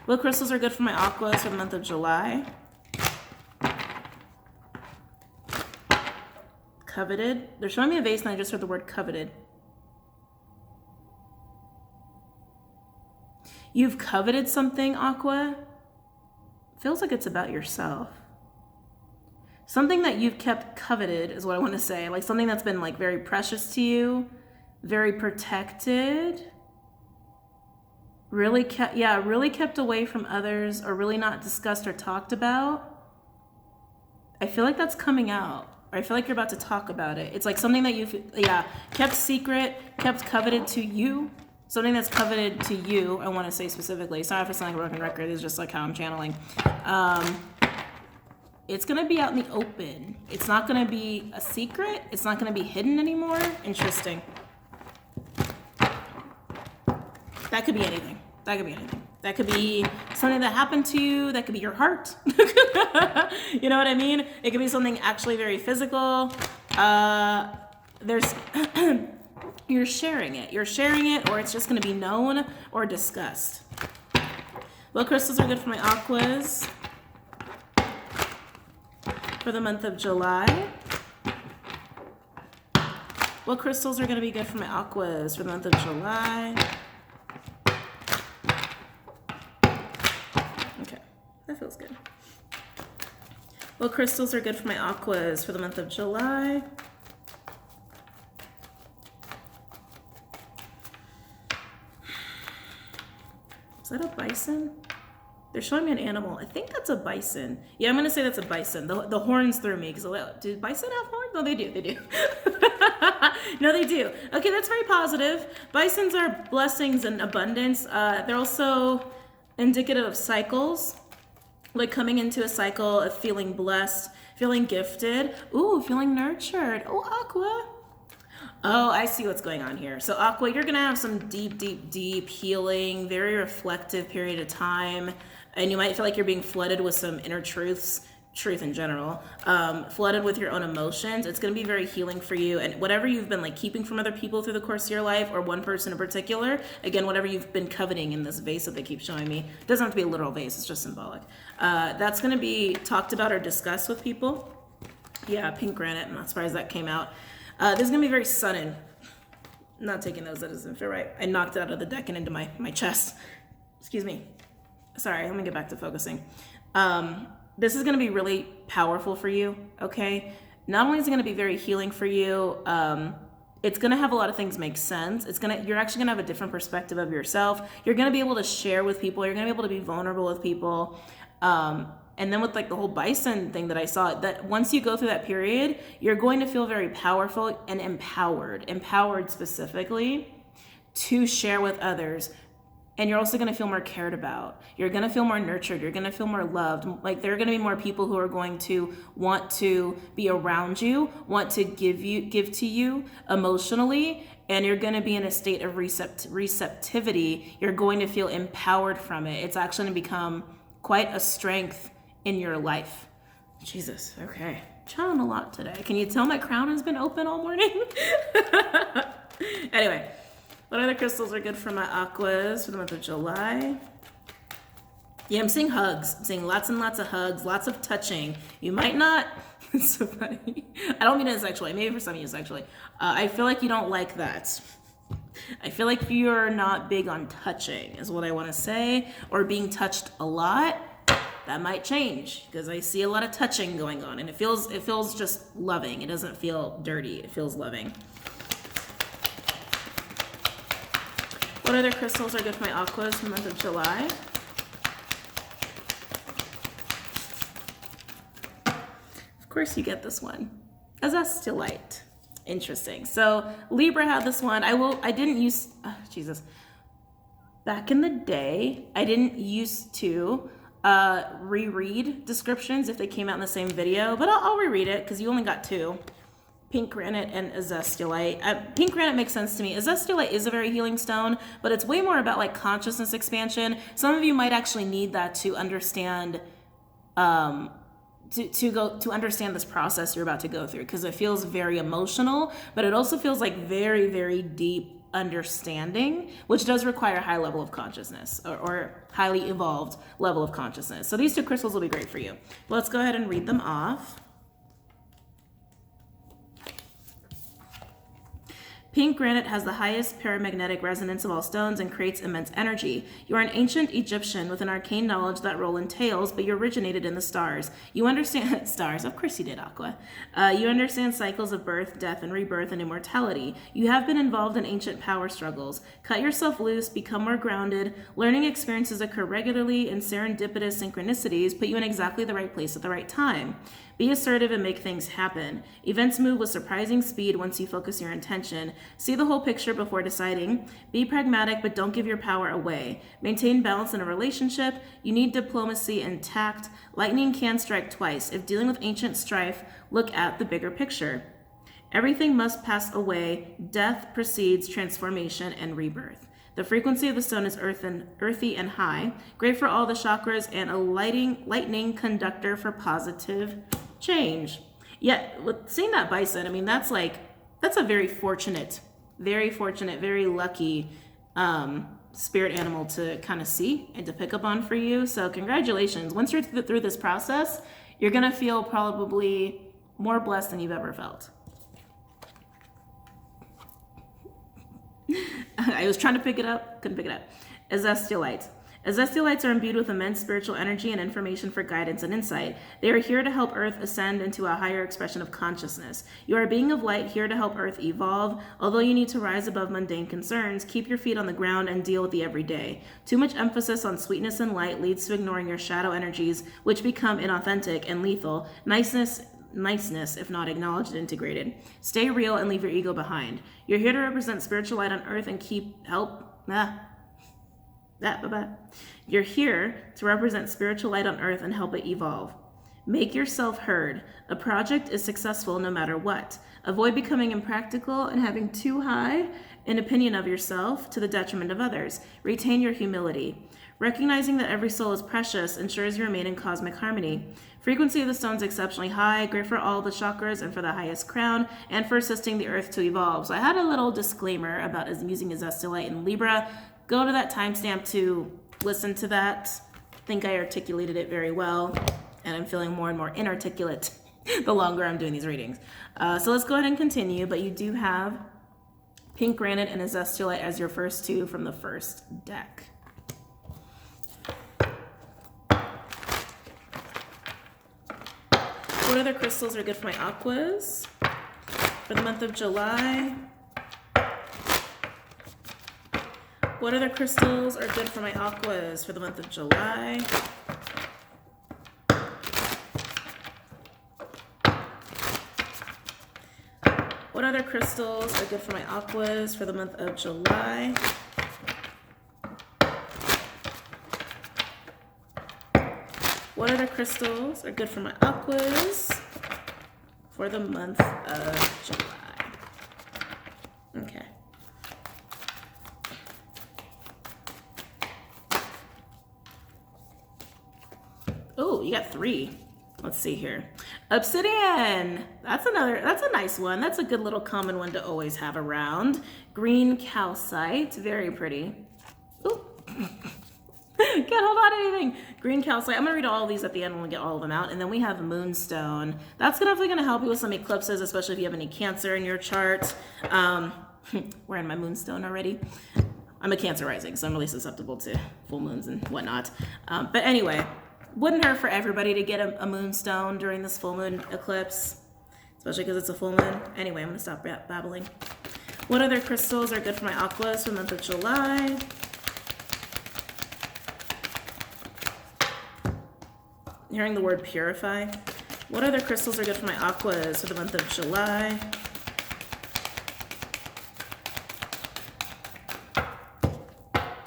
What crystals are good for my aquas for the month of July? Coveted. They're showing me a vase and I just heard the word coveted. You've coveted something, Aqua. Feels like it's about yourself. Something that you've kept coveted is what I want to say. Like something that's been like very precious to you, very protected. Really kept away from others or really not discussed or talked about. I feel like that's coming out. Or I feel like you're about to talk about it. It's like something that you've, kept secret, kept coveted to you. Something that's coveted to you, I want to say specifically. Sorry if it's not like a broken record. It's just like how I'm channeling. It's going to be out in the open. It's not going to be a secret. It's not going to be hidden anymore. Interesting. That could be anything. That could be anything. That could be something that happened to you. That could be your heart. You know what I mean? It could be something actually very physical. You're sharing it. You're sharing it, or it's just going to be known or discussed. What crystals are good for my aquas for the month of July? What crystals are going to be good for my aquas for the month of July? That feels good. What crystals are good for my aquas for the month of July? Is that a bison? They're showing me an animal. I think that's a bison. Yeah, I'm gonna say that's a bison. The horns threw me because do bison have horns? No, they do. They do. No, they do. Okay, that's very positive. Bisons are blessings and abundance. They're also indicative of cycles. Like coming into a cycle of feeling blessed, feeling gifted, ooh, feeling nurtured. Oh, Aqua. Oh, I see what's going on here. So Aqua, you're gonna have some deep healing, very reflective period of time. And you might feel like you're being flooded with some inner truth in general, flooded with your own emotions. It's going to be very healing for you. And whatever you've been like keeping from other people through the course of your life, or one person in particular, again, whatever you've been coveting in this vase that they keep showing me, it doesn't have to be a literal vase, it's just symbolic. That's going to be talked about or discussed with people. Yeah, pink granite, I'm not surprised that came out. This is going to be very sudden. I'm not taking those, that doesn't feel right. I knocked it out of the deck and into my chest. excuse me. Sorry, let me get back to focusing. This is going to be really powerful for you, okay? Not only is it going to be very healing for you, it's going to have a lot of things make sense. You're actually going to have a different perspective of yourself. You're going to be able to share with people. You're going to be able to be vulnerable with people. And then with like the whole bison thing that I saw, that once you go through that period, you're going to feel very powerful and empowered specifically to share with others. And you're also going to feel more cared about. You're going to feel more nurtured. You're going to feel more loved. Like there are going to be more people who are going to want to be around you, want to give to you emotionally. And you're going to be in a state of receptivity. You're going to feel empowered from it. It's actually going to become quite a strength in your life. Jesus. Okay. Channeling a lot today. Can you tell my crown has been open all morning? Anyway. What other crystals are good for my aquas for the month of July? Yeah, I'm seeing hugs. I'm seeing lots and lots of hugs, lots of touching. You might not, it's so funny. I don't mean it sexually, maybe for some of you sexually. I feel like you don't like that. I feel like you're not big on touching is what I want to say, or being touched a lot. That might change because I see a lot of touching going on and it feels just loving. It doesn't feel dirty. It feels loving. What other crystals are good for my aquas for the month of July? Of course you get this one. Azastulite. Interesting. So Libra had this one. I didn't use, Jesus. Back in the day, I didn't used to reread descriptions if they came out in the same video, but I'll reread it because you only got two. Pink granite and azastulite. Pink granite makes sense to me. Azastulite is a very healing stone, but it's way more about like consciousness expansion. Some of you might actually need that to understand, to understand this process you're about to go through, because it feels very emotional, but it also feels like very, very deep understanding, which does require a high level of consciousness or highly evolved level of consciousness. So these two crystals will be great for you. Let's go ahead and read them off. Pink granite has the highest paramagnetic resonance of all stones and creates immense energy. You are an ancient Egyptian with an arcane knowledge that roll in tails, but you originated in the stars. You understand stars, of course you did, Aqua. You understand cycles of birth, death, and rebirth and immortality. You have been involved in ancient power struggles. Cut yourself loose, become more grounded. Learning experiences occur regularly, and serendipitous synchronicities put you in exactly the right place at the right time. Be assertive and make things happen. Events move with surprising speed once you focus your intention. See the whole picture before deciding. Be pragmatic, but don't give your power away. Maintain balance in a relationship. You need diplomacy and tact. Lightning can strike twice. If dealing with ancient strife, look at the bigger picture. Everything must pass away. Death precedes transformation and rebirth. The frequency of the stone is earthy and high, great for all the chakras, and a lightning conductor for positive change. Yet, with seeing that bison, I mean, that's a very fortunate, very lucky spirit animal to kind of see and to pick up on for you. So congratulations. Once you're through this process, you're going to feel probably more blessed than you've ever felt. I was trying to pick it up, couldn't pick it up. Azastulite. Azastulites are imbued with immense spiritual energy and information for guidance and insight. They are here to help Earth ascend into a higher expression of consciousness. You are a being of light here to help Earth evolve. Although you need to rise above mundane concerns, keep your feet on the ground and deal with the everyday. Too much emphasis on sweetness and light leads to ignoring your shadow energies, which become inauthentic and lethal. Niceness, if not acknowledged and integrated. Stay real and leave your ego behind. You're here to represent spiritual light on Earth and You're here to represent spiritual light on Earth and help it evolve. Make yourself heard. A project is successful no matter what. Avoid becoming impractical and having too high an opinion of yourself to the detriment of others. Retain your humility. Recognizing that every soul is precious ensures you remain in cosmic harmony. Frequency of the stone is exceptionally high, great for all the chakras and for the highest crown, and for assisting the Earth to evolve. So I had a little disclaimer about using azastulite in Libra. Go to that timestamp to listen to that. I think I articulated it very well, and I'm feeling more and more inarticulate the longer I'm doing these readings. So let's go ahead and continue, but you do have pink granite and azastulite as your first two from the first deck. What other crystals are good for my aquas for the month of July? What other crystals are good for my aquas for the month of July? What other crystals are good for my aquas for the month of July? What other crystals are good for my aquas for the month of July? Okay. Oh, you got 3. Let's see here. Obsidian. That's a nice one. That's a good little common one to always have around. Green calcite. Very pretty. Ooh. Can't hold on to anything. Green calcite. I'm going to read all of these at the end when we get all of them out. And then we have moonstone. That's definitely going to help you with some eclipses, especially if you have any Cancer in your chart. Wearing my moonstone already. I'm a Cancer rising, so I'm really susceptible to full moons and whatnot. But anyway, wouldn't hurt for everybody to get a moonstone during this full moon eclipse, especially because it's a full moon. Anyway, I'm going to stop babbling. What other crystals are good for my aquas for the month of July? Hearing the word purify. What other crystals are good for my aquas for the month of July?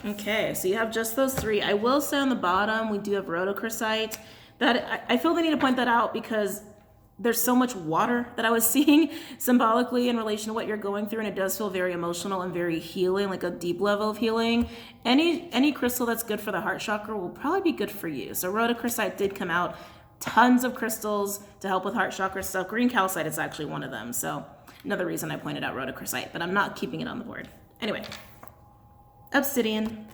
Okay, so you have just those 3. I will say on the bottom, we do have rhodochrosite. That I feel the need to point that out because there's so much water that I was seeing symbolically in relation to what you're going through, and it does feel very emotional and very healing, like a deep level of healing. Any crystal that's good for the heart chakra will probably be good for you. So rhodochrosite did come out. Tons of crystals to help with heart chakra stuff. Green calcite is actually one of them. So another reason I pointed out rhodochrosite, but I'm not keeping it on the board. Anyway, obsidian.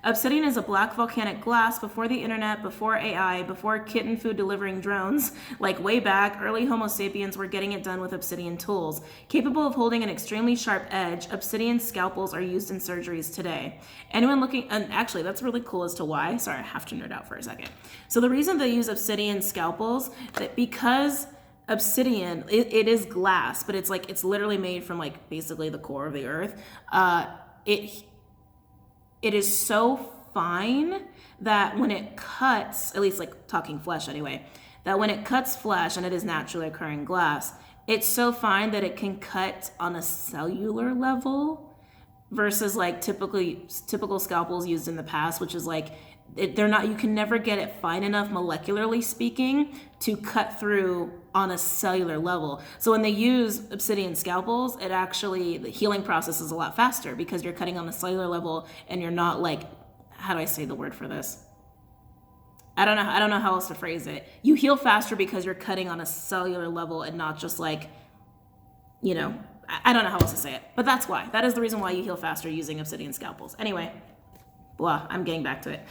Obsidian is a black volcanic glass before the internet, before AI, before kitten food delivering drones. Like way back, early Homo sapiens were getting it done with obsidian tools. Capable of holding an extremely sharp edge, obsidian scalpels are used in surgeries today. Anyone looking, and actually that's really cool as to why. Sorry, I have to nerd out for a second. So the reason they use obsidian scalpels, that because obsidian, it is glass, but it's literally made from like basically the core of the earth. It is so fine that when it cuts, at least like talking flesh anyway, that when it cuts flesh, and it is naturally occurring glass, it's so fine that it can cut on a cellular level versus like typical scalpels used in the past, which is like, they're not, you can never get it fine enough molecularly speaking to cut through on a cellular level. So when they use obsidian scalpels, it actually, the healing process is a lot faster because you're cutting on the cellular level and you're not like, how do I say the word for this? I don't know how else to phrase it. You heal faster because you're cutting on a cellular level and not just like, you know, I don't know how else to say it, but that's why. That is the reason why you heal faster using obsidian scalpels. Anyway. Blah, I'm getting back to it.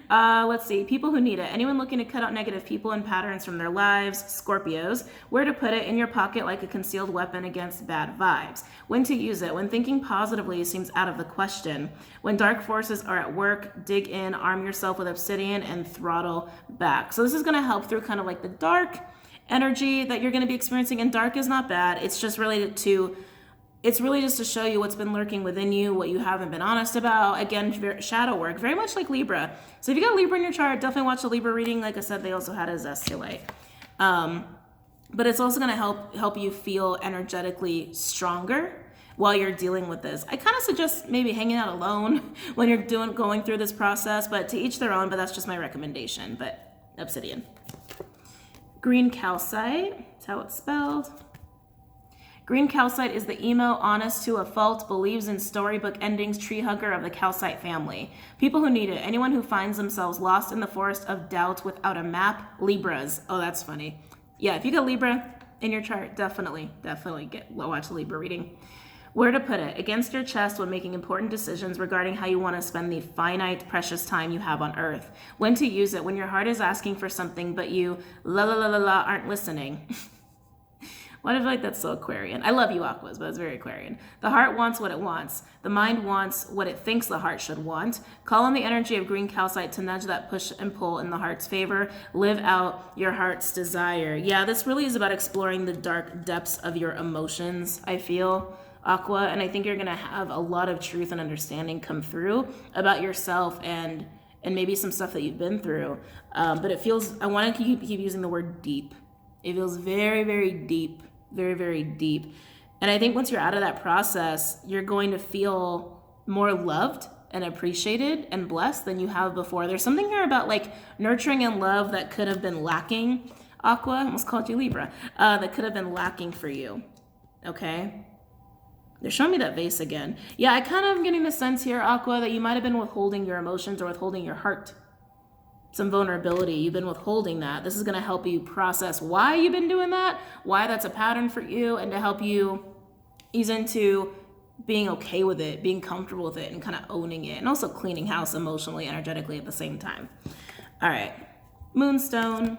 Let's see, people who need it. Anyone looking to cut out negative people and patterns from their lives, Scorpios. Where to put it? In your pocket like a concealed weapon against bad vibes. When to use it? When thinking positively seems out of the question. When dark forces are at work, dig in, arm yourself with obsidian, and throttle back. So this is gonna help through kind of like the dark energy that you're gonna be experiencing, and dark is not bad. It's just related to It's really just to show you what's been lurking within you, what you haven't been honest about. Again, shadow work, very much like Libra. So if you got Libra in your chart, definitely watch the Libra reading. Like I said, they also had a zestulite. But it's also going to help you feel energetically stronger while you're dealing with this. I kind of suggest maybe hanging out alone when you're going through this process, but to each their own, but that's just my recommendation. But obsidian. Green calcite, that's how it's spelled. Green calcite is the emo, honest to a fault, believes in storybook endings, tree hugger of the calcite family. People who need it. Anyone who finds themselves lost in the forest of doubt without a map. Libras. Oh, that's funny. Yeah, if you got Libra in your chart, definitely watch the Libra reading. Where to put it? Against your chest when making important decisions regarding how you want to spend the finite, precious time you have on earth. When to use it? When your heart is asking for something, but you aren't listening. Why do I feel like that's so Aquarian? I love you, Aquas, but it's very Aquarian. The heart wants what it wants. The mind wants what it thinks the heart should want. Call on the energy of green calcite to nudge that push and pull in the heart's favor. Live out your heart's desire. Yeah, this really is about exploring the dark depths of your emotions, I feel, Aqua. And I think you're going to have a lot of truth and understanding come through about yourself and maybe some stuff that you've been through. But it feels, I want to keep using the word deep. It feels very, very deep, very, very deep. And I think once you're out of that process, you're going to feel more loved and appreciated and blessed than you have before. There's something here about like nurturing and love that could have been lacking, Aqua, I almost called you Libra, that could have been lacking for you, okay? They're showing me that vase again. Yeah, I kind of am getting the sense here, Aqua, that you might have been withholding your emotions or withholding your heart. Some vulnerability, you've been withholding that. This is going to help you process why you've been doing that, why that's a pattern for you, and to help you ease into being okay with it, being comfortable with it, and kind of owning it, and also cleaning house emotionally, energetically at the same time. All right, Moonstone.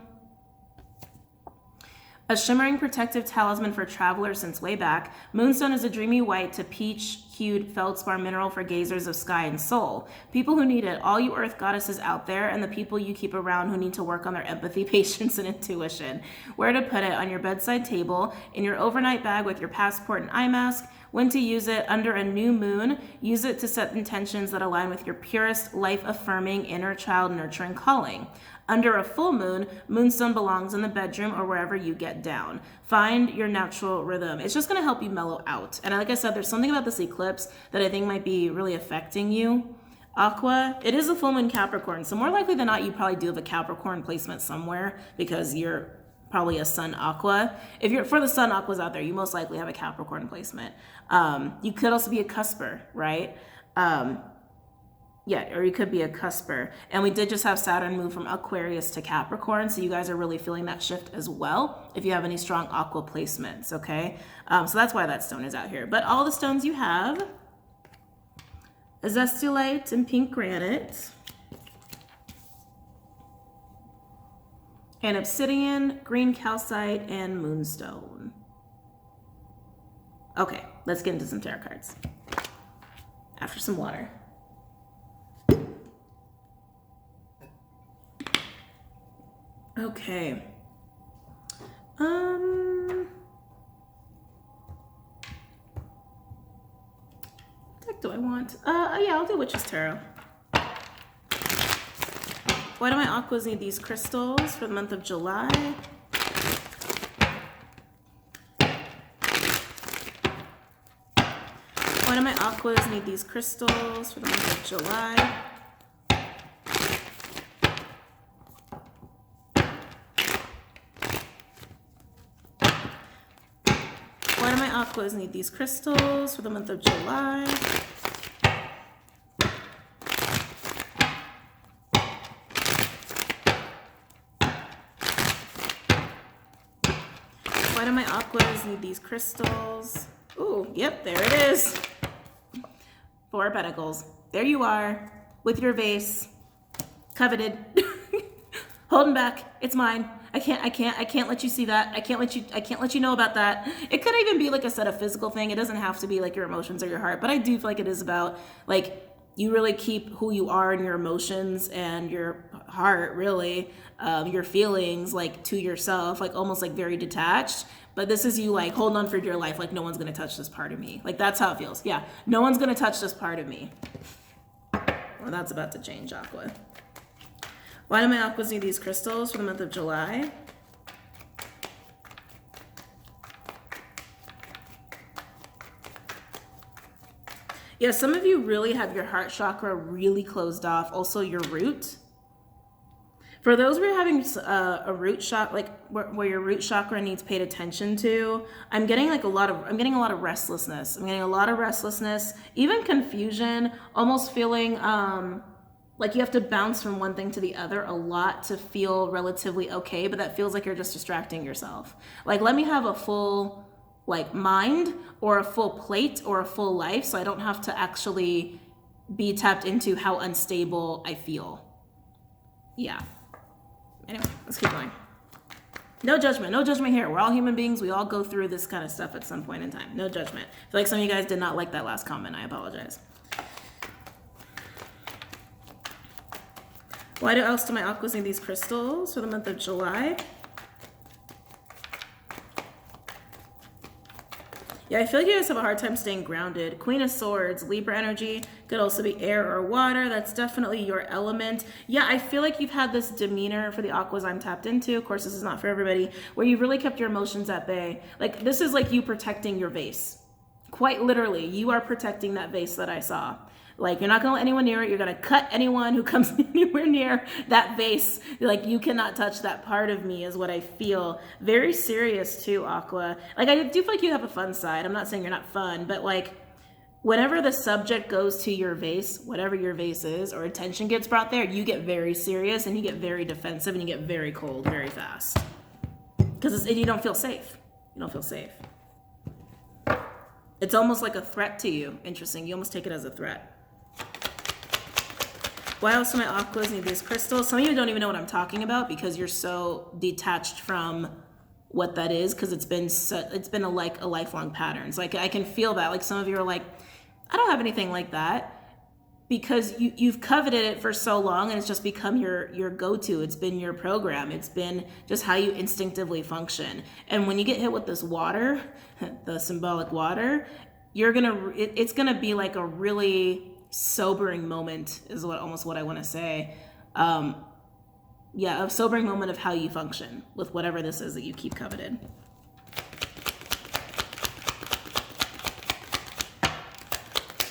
A shimmering protective talisman for travelers since way back, Moonstone is a dreamy white to peach-hued feldspar mineral for gazers of sky and soul. People who need it, all you earth goddesses out there, and the people you keep around who need to work on their empathy, patience, and intuition. Where to put it: on your bedside table, in your overnight bag with your passport and eye mask. When to use it: under a new moon. Use it to set intentions that align with your purest, life-affirming, inner child nurturing calling. Under a full moon, Moonstone belongs in the bedroom or wherever you get down. Find your natural rhythm. It's just going to help you mellow out. And like I said, there's something about this eclipse that I think might be really affecting you, Aqua. It is a full moon Capricorn, so more likely than not, you probably do have a Capricorn placement somewhere because you're probably a Sun Aqua. If you're for the Sun Aquas out there, you most likely have a Capricorn placement. You could also be a cusper, right? Yeah, or you could be a cusper. And we did just have Saturn move from Aquarius to Capricorn, so you guys are really feeling that shift as well if you have any strong aqua placements, okay? So that's why that stone is out here. But all the stones you have: azestulite and pink granite, and obsidian, green calcite, and moonstone. Okay, let's get into some tarot cards after some water. Okay. What deck do I want? Yeah, I'll do Witch's Tarot. Why do my aquas need these crystals for the month of July? Why do my aquas need these crystals for the month of July? Why do my aquas need these crystals for the month of July? Why do my aquas need these crystals? Ooh, yep, there it is. Four of Pentacles. There you are with your vase, coveted, holding back. It's mine. I can't let you see that. I can't let you know about that. It could even be, like I said, a physical thing. It doesn't have to be like your emotions or your heart, but I do feel like it is about, like, you really keep who you are and your emotions and your heart, really, your feelings, like, to yourself, like almost like very detached. But this is you, like, holding on for dear life, like, no one's gonna touch this part of me. Like, that's how it feels. Yeah, no one's gonna touch this part of me. Well, that's about to change, Aqua. Why do my aquas need these crystals for the month of July? Yeah, some of you really have your heart chakra really closed off. Also your root. For those who are having a root chakra, like where your root chakra needs paid attention to, I'm getting a lot of restlessness. I'm getting a lot of restlessness, even confusion, almost feeling like you have to bounce from one thing to the other a lot to feel relatively okay, but that feels like you're just distracting yourself. Like, let me have a full, like, mind or a full plate or a full life so I don't have to actually be tapped into how unstable I feel. Yeah. Anyway, let's keep going. No judgment. No judgment here. We're all human beings. We all go through this kind of stuff at some point in time. No judgment. I feel like some of you guys did not like that last comment. I apologize. Why else do my aquas need these crystals for the month of July? Yeah, I feel like you guys have a hard time staying grounded. Queen of Swords, Libra energy, could also be air or water. That's definitely your element. Yeah, I feel like you've had this demeanor for the aquas I'm tapped into. Of course, this is not for everybody, where you've really kept your emotions at bay. Like, this is like you protecting your vase. Quite literally, you are protecting that vase that I saw. Like, you're not gonna let anyone near it. You're gonna cut anyone who comes anywhere near that vase. Like, you cannot touch that part of me is what I feel. Very serious too, Aqua. Like, I do feel like you have a fun side. I'm not saying you're not fun, but like, whenever the subject goes to your vase, whatever your vase is, or attention gets brought there, you get very serious and you get very defensive and you get very cold very fast. Because you don't feel safe. You don't feel safe. It's almost like a threat to you. Interesting. You almost take it as a threat. Why else do my aquas need these crystals? Some of you don't even know what I'm talking about because you're so detached from what that is, because it's been a lifelong pattern. So I can feel that. Like, some of you are like, I don't have anything like that, because you've coveted it for so long and it's just become your go-to. It's been your program. It's been just how you instinctively function. And when you get hit with this water, the symbolic water, it's gonna be like a really sobering moment, is almost what I want to say. Yeah, a sobering moment of how you function with whatever this is that you keep coveted.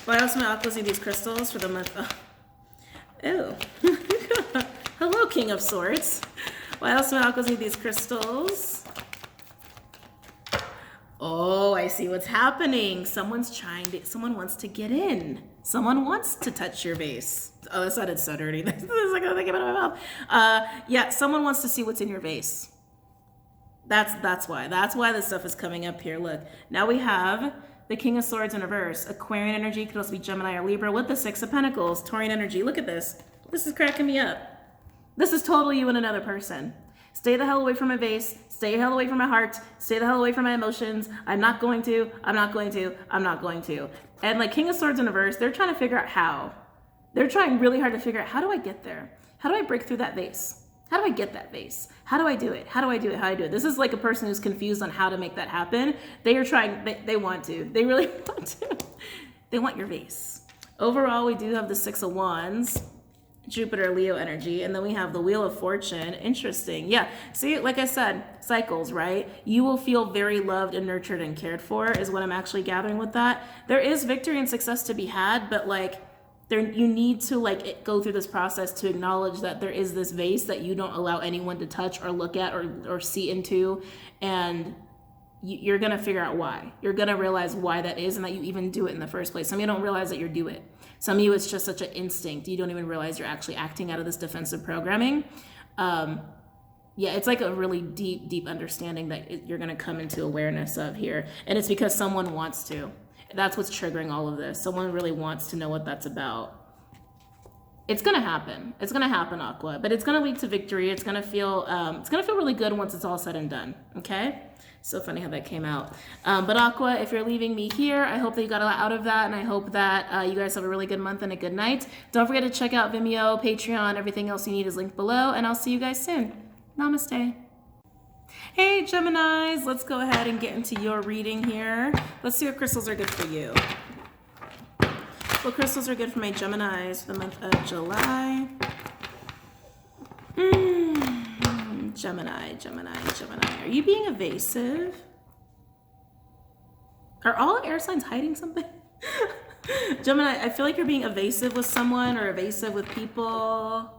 Why else am I aquas need these crystals for the month? Oh. Ew. Hello, King of Swords. Why else do my aquas need these crystals? Oh, I see what's happening. Someone wants to get in. Someone wants to touch your vase. Oh, that sounded so dirty. This is like a thing out of my mouth. Yeah, someone wants to see what's in your vase. That's why. That's why this stuff is coming up here. Look, now we have the King of Swords in reverse. Aquarian energy, could also be Gemini or Libra, with the Six of Pentacles. Taurian energy. Look at this. This is cracking me up. This is totally you and another person. Stay the hell away from my vase. Stay the hell away from my heart. Stay the hell away from my emotions. I'm not going to. I'm not going to. I'm not going to. And like King of Swords in reverse, they're trying to figure out how. They're trying really hard to figure out, how do I get there? How do I break through that vase? How do I get that vase? How do I do it? How do I do it? How do I do it? This is like a person who's confused on how to make that happen. They are trying, they want to. They really want to. They want your vase. Overall, we do have the Six of Wands, Jupiter, Leo energy, and then we have the Wheel of Fortune. Interesting. Yeah, see, like I said, cycles, right? You will feel very loved and nurtured and cared for, is what I'm actually gathering with that. There is victory and success to be had, but like, you need to like go through this process to acknowledge that there is this vase that you don't allow anyone to touch or look at or see into, and you're gonna figure out why. You're gonna realize why that is, and that you even do it in the first place. Some of you don't realize that you do it. Some of you, it's just such an instinct. You don't even realize you're actually acting out of this defensive programming. Yeah, it's like a really deep understanding that you're gonna come into awareness of here. And it's because someone wants to. That's what's triggering all of this. Someone really wants to know what that's about. It's gonna happen. It's gonna happen, Aqua. But it's gonna lead to victory. It's gonna feel really good once it's all said and done. Okay? So funny how that came out. But Aqua, if you're leaving me here, I hope that you got a lot out of that, and I hope that you guys have a really good month and a good night. Don't forget to check out Vimeo, Patreon, everything else you need is linked below, and I'll see you guys soon. Namaste. Hey Geminis, let's go ahead and get into your reading here. Let's see what crystals are good for you. What crystals are good for my Geminis for the month of July? Gemini. Are you being evasive? Are all air signs hiding something? Gemini, I feel like you're being evasive with someone or evasive with people.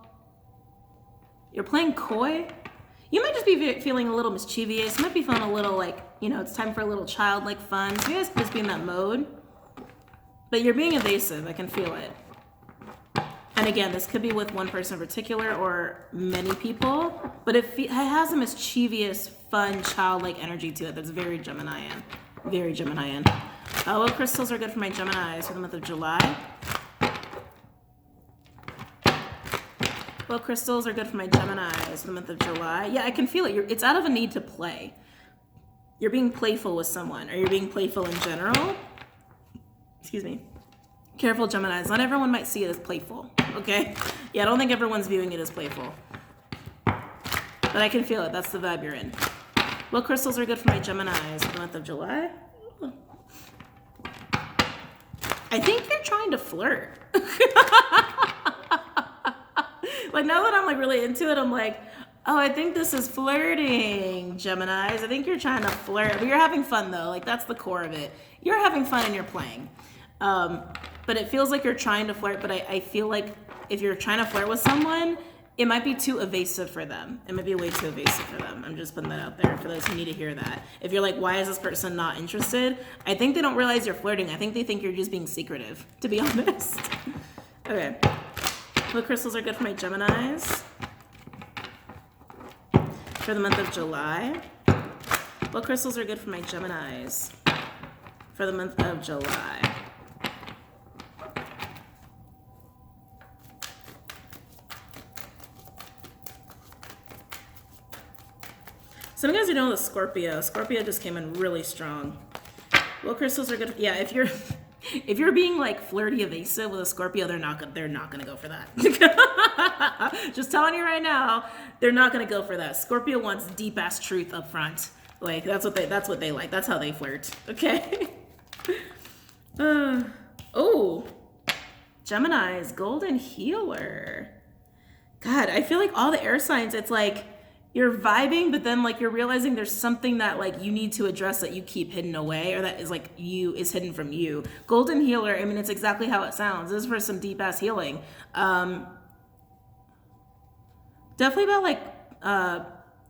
You're playing coy. You might just be feeling a little mischievous. You might be feeling a little like, it's time for a little childlike fun. So you guys just be in that mode. But you're being evasive. I can feel it. And again, this could be with one person in particular or many people. But it has a mischievous, fun, childlike energy to it that's very Geminian. Very Geminian. What crystals are good for my Geminis for the month of July? Well, crystals are good for my Geminis for the month of July. Yeah, I can feel it. It's out of a need to play. You're being playful with someone, or you're being playful in general. Excuse me. Careful, Geminis. Not everyone might see it as playful, okay? Yeah, I don't think everyone's viewing it as playful. But I can feel it. That's the vibe you're in. What crystals are good for my Geminis for the month of July? I think you're trying to flirt. Like, now that I'm like really into it, I'm like, oh, I think this is flirting, Geminis. I think you're trying to flirt, but you're having fun though. Like, that's the core of it. You're having fun and you're playing. But it feels like you're trying to flirt, but I feel like if you're trying to flirt with someone, it might be too evasive for them. It might be way too evasive for them. I'm just putting that out there for those who need to hear that. If you're like, why is this person not interested? I think they don't realize you're flirting. I think they think you're just being secretive, to be honest. Okay. What crystals are good for my Geminis for the month of July? What crystals are good for my Geminis for the month of July? Some of you guys are dealing with Scorpio. Scorpio just came in really strong. What crystals are good? Yeah, if you're being like flirty, evasive with a Scorpio, they're not gonna go for that. Just telling you right now, they're not gonna go for that. Scorpio wants deep ass truth up front. Like that's what they like. That's how they flirt. Okay. Oh, Gemini's golden healer. God, I feel like all the air signs, it's like you're vibing, but then like you're realizing there's something that like you need to address that you keep hidden away, or that is like is hidden from you. Golden healer, I mean, it's exactly how it sounds. This is for some deep ass healing. Definitely about like,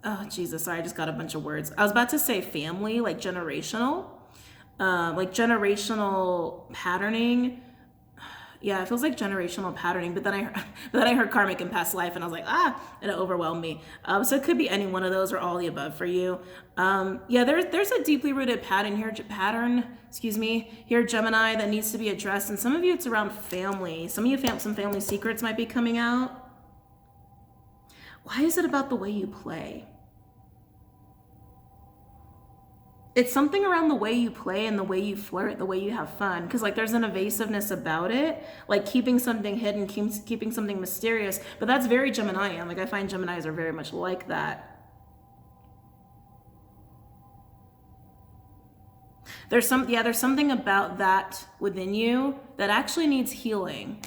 oh Jesus, sorry, I just got a bunch of words. I was about to say family, like generational patterning. Yeah, it feels like generational patterning, but then I heard karmic and past life, and I was like, and it overwhelmed me. So it could be any one of those or all the above for you. Yeah, there's a deeply rooted pattern here, here, Gemini, that needs to be addressed. And some of you, it's around family. Some of you, some family secrets might be coming out. Why is it about the way you play? It's something around the way you play and the way you flirt, the way you have fun. Because like there's an evasiveness about it, like keeping something hidden, keeping something mysterious. But that's very Geminian. Like I find Geminis are very much like that. There's something about that within you that actually needs healing.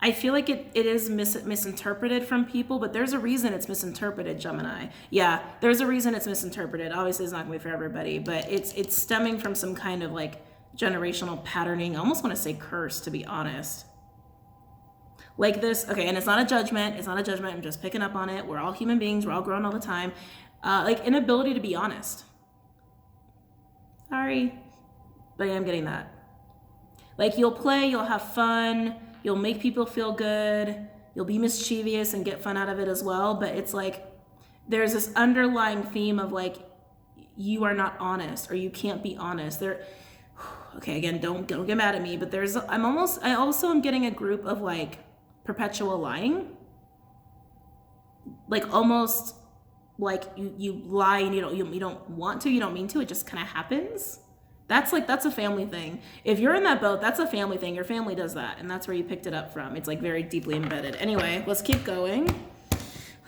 I feel like it is misinterpreted from people, but there's a reason it's misinterpreted, Gemini. Yeah, there's a reason it's misinterpreted. Obviously, it's not gonna be for everybody, but it's stemming from some kind of like generational patterning. I almost want to say curse, to be honest. Like this, okay, and it's not a judgment. It's not a judgment. I'm just picking up on it. We're all human beings. We're all growing all the time. Like inability to be honest. Sorry, but I am getting that. Like you'll play, you'll have fun. You'll make people feel good. You'll be mischievous and get fun out of it as well. But it's like, there's this underlying theme of like, you are not honest, or you can't be honest. Okay, again, don't get mad at me, but I also am getting a group of like perpetual lying. Like almost like you lie and you don't want to, you don't mean to, it just kind of happens. That's a family thing. If you're in that boat, that's a family thing. Your family does that, and that's where you picked it up from. It's like very deeply embedded. Anyway, let's keep going.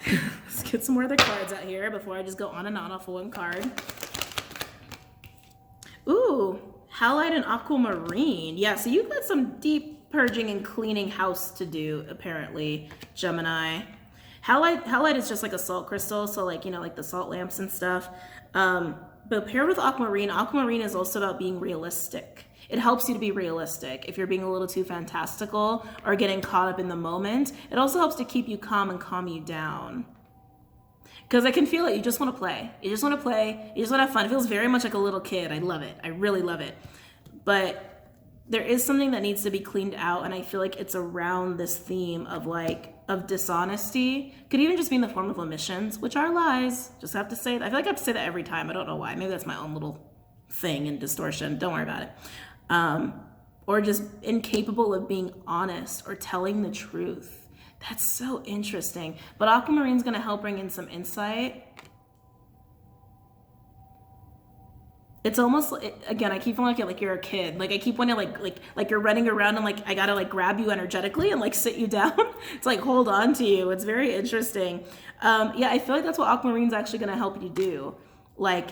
Let's get some more other cards out here before I just go on and on off of one card. Ooh, Halide and Aquamarine. Yeah, so you've got some deep purging and cleaning house to do, apparently, Gemini. Halide is just like a salt crystal, so like, like the salt lamps and stuff. But paired with Aquamarine is also about being realistic. It helps you to be realistic. If you're being a little too fantastical or getting caught up in the moment, it also helps to keep you calm and calm you down. Because I can feel it. You just want to play. You just want to play. You just want to have fun. It feels very much like a little kid. I love it. I really love it. But there is something that needs to be cleaned out, and I feel like it's around this theme of dishonesty. Could even just be in the form of omissions, which are lies. Just have to say that. I feel like I have to say that every time. I don't know why. Maybe that's my own little thing and distortion. Don't worry about it. Or just incapable of being honest or telling the truth. That's so interesting. But aquamarine's going to help bring in some insight. It's almost again, I keep feeling like you're a kid. Like I keep wanting like you're running around and like I gotta like grab you energetically and like sit you down. It's like hold on to you. It's very interesting. Yeah, I feel like that's what aquamarine's actually gonna help you do. Like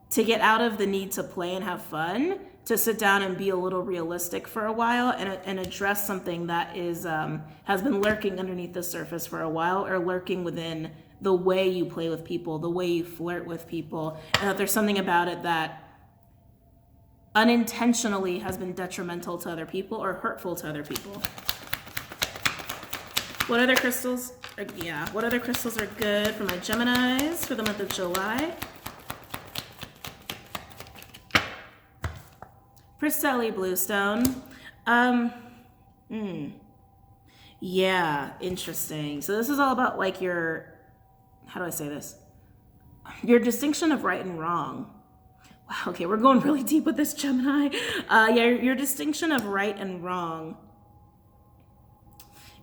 to get out of the need to play and have fun, to sit down and be a little realistic for a while and address something that is has been lurking underneath the surface for a while, or lurking within the way you play with people, the way you flirt with people, and that there's something about it that unintentionally has been detrimental to other people or hurtful to other people. What other crystals what other crystals are good for my Geminis for the month of July? Priscelli Bluestone. Yeah, interesting. So this is all about like your, how do I say this? Your distinction of right and wrong. Wow, okay, we're going really deep with this, Gemini. Yeah, your distinction of right and wrong.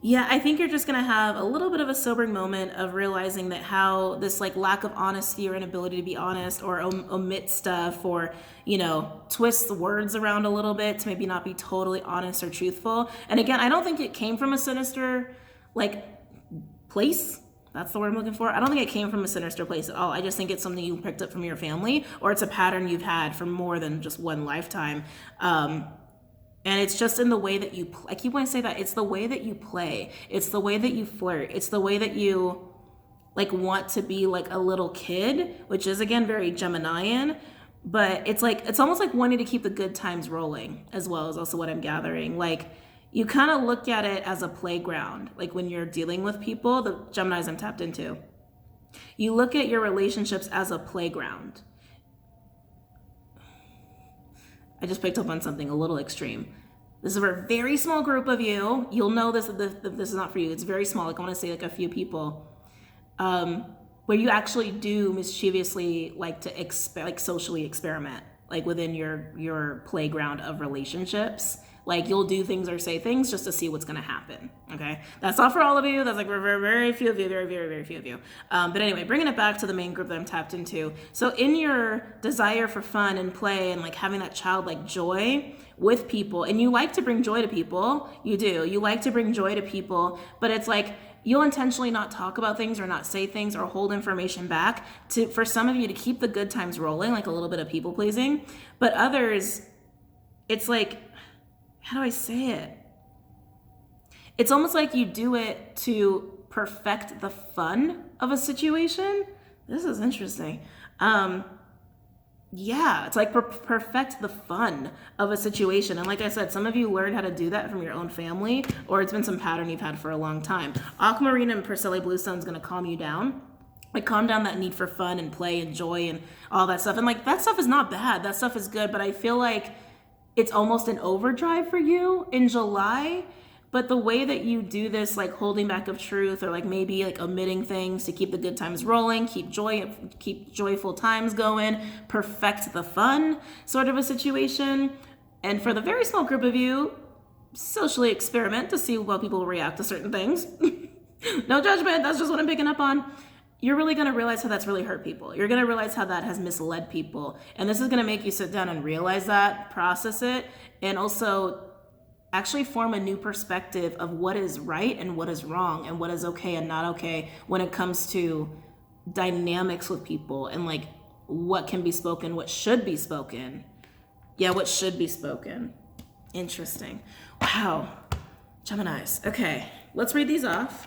Yeah, I think you're just gonna have a little bit of a sobering moment of realizing that how this like lack of honesty or inability to be honest, or omit stuff, or, you know, twist the words around a little bit to maybe not be totally honest or truthful. And again, I don't think it came from a sinister like place. That's the word I'm looking for. I don't think it came from a sinister place at all. I just think it's something you picked up from your family, or it's a pattern you've had for more than just one lifetime. And it's just in the way that you, I keep wanting to say that, it's the way that you play. It's the way that you flirt. It's the way that you like want to be like a little kid, which is again very Geminian, but it's like, it's almost like wanting to keep the good times rolling as well, is also what I'm gathering. Like you kind of look at it as a playground. Like when you're dealing with people, the Geminis I'm tapped into, you look at your relationships as a playground. I just picked up on something a little extreme. This is for a very small group of you. You'll know this is not for you. It's very small. Like I want to say like a few people, where you actually do mischievously like to like socially experiment, like within your playground of relationships. Like you'll do things or say things just to see what's gonna happen, okay? That's not for all of you. That's like for very, very few of you, very, very, very few of you. But anyway, bringing it back to the main group that I'm tapped into. So in your desire for fun and play and like having that childlike joy with people, and you like to bring joy to people, you do. You like to bring joy to people, but it's like you'll intentionally not talk about things or not say things or hold information back for some of you to keep the good times rolling, like a little bit of people pleasing. But others, it's like, how do I say it? It's almost like you do it to perfect the fun of a situation. This is interesting. Yeah, it's like perfect the fun of a situation. And like I said, some of you learned how to do that from your own family, or it's been some pattern you've had for a long time. Aquamarine and Priscelli Bluestone is going to calm you down. Like calm down that need for fun and play and joy and all that stuff. And like that stuff is not bad. That stuff is good. But I feel like it's almost an overdrive for you in July. But the way that you do this, like holding back of truth, or like maybe like omitting things to keep the good times rolling, keep joyful times going, perfect the fun sort of a situation. And for the very small group of you, socially experiment to see how people will react to certain things. No judgment, that's just what I'm picking up on. You're really going to realize how that's really hurt people. You're going to realize how that has misled people. And this is going to make you sit down and realize that, process it, and also actually form a new perspective of what is right and what is wrong and what is okay and not okay when it comes to dynamics with people and like what can be spoken, what should be spoken. Yeah, what should be spoken. Interesting. Wow. Geminis. Okay, let's read these off.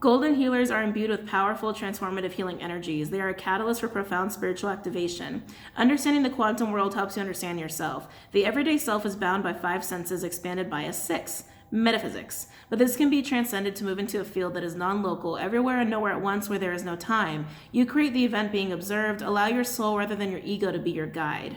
Golden healers are imbued with powerful, transformative healing energies. They are a catalyst for profound spiritual activation. Understanding the quantum world helps you understand yourself. The everyday self is bound by 5 senses expanded by a 6, metaphysics. But this can be transcended to move into a field that is non-local, everywhere and nowhere at once, where there is no time. You create the event being observed. Allow your soul rather than your ego to be your guide.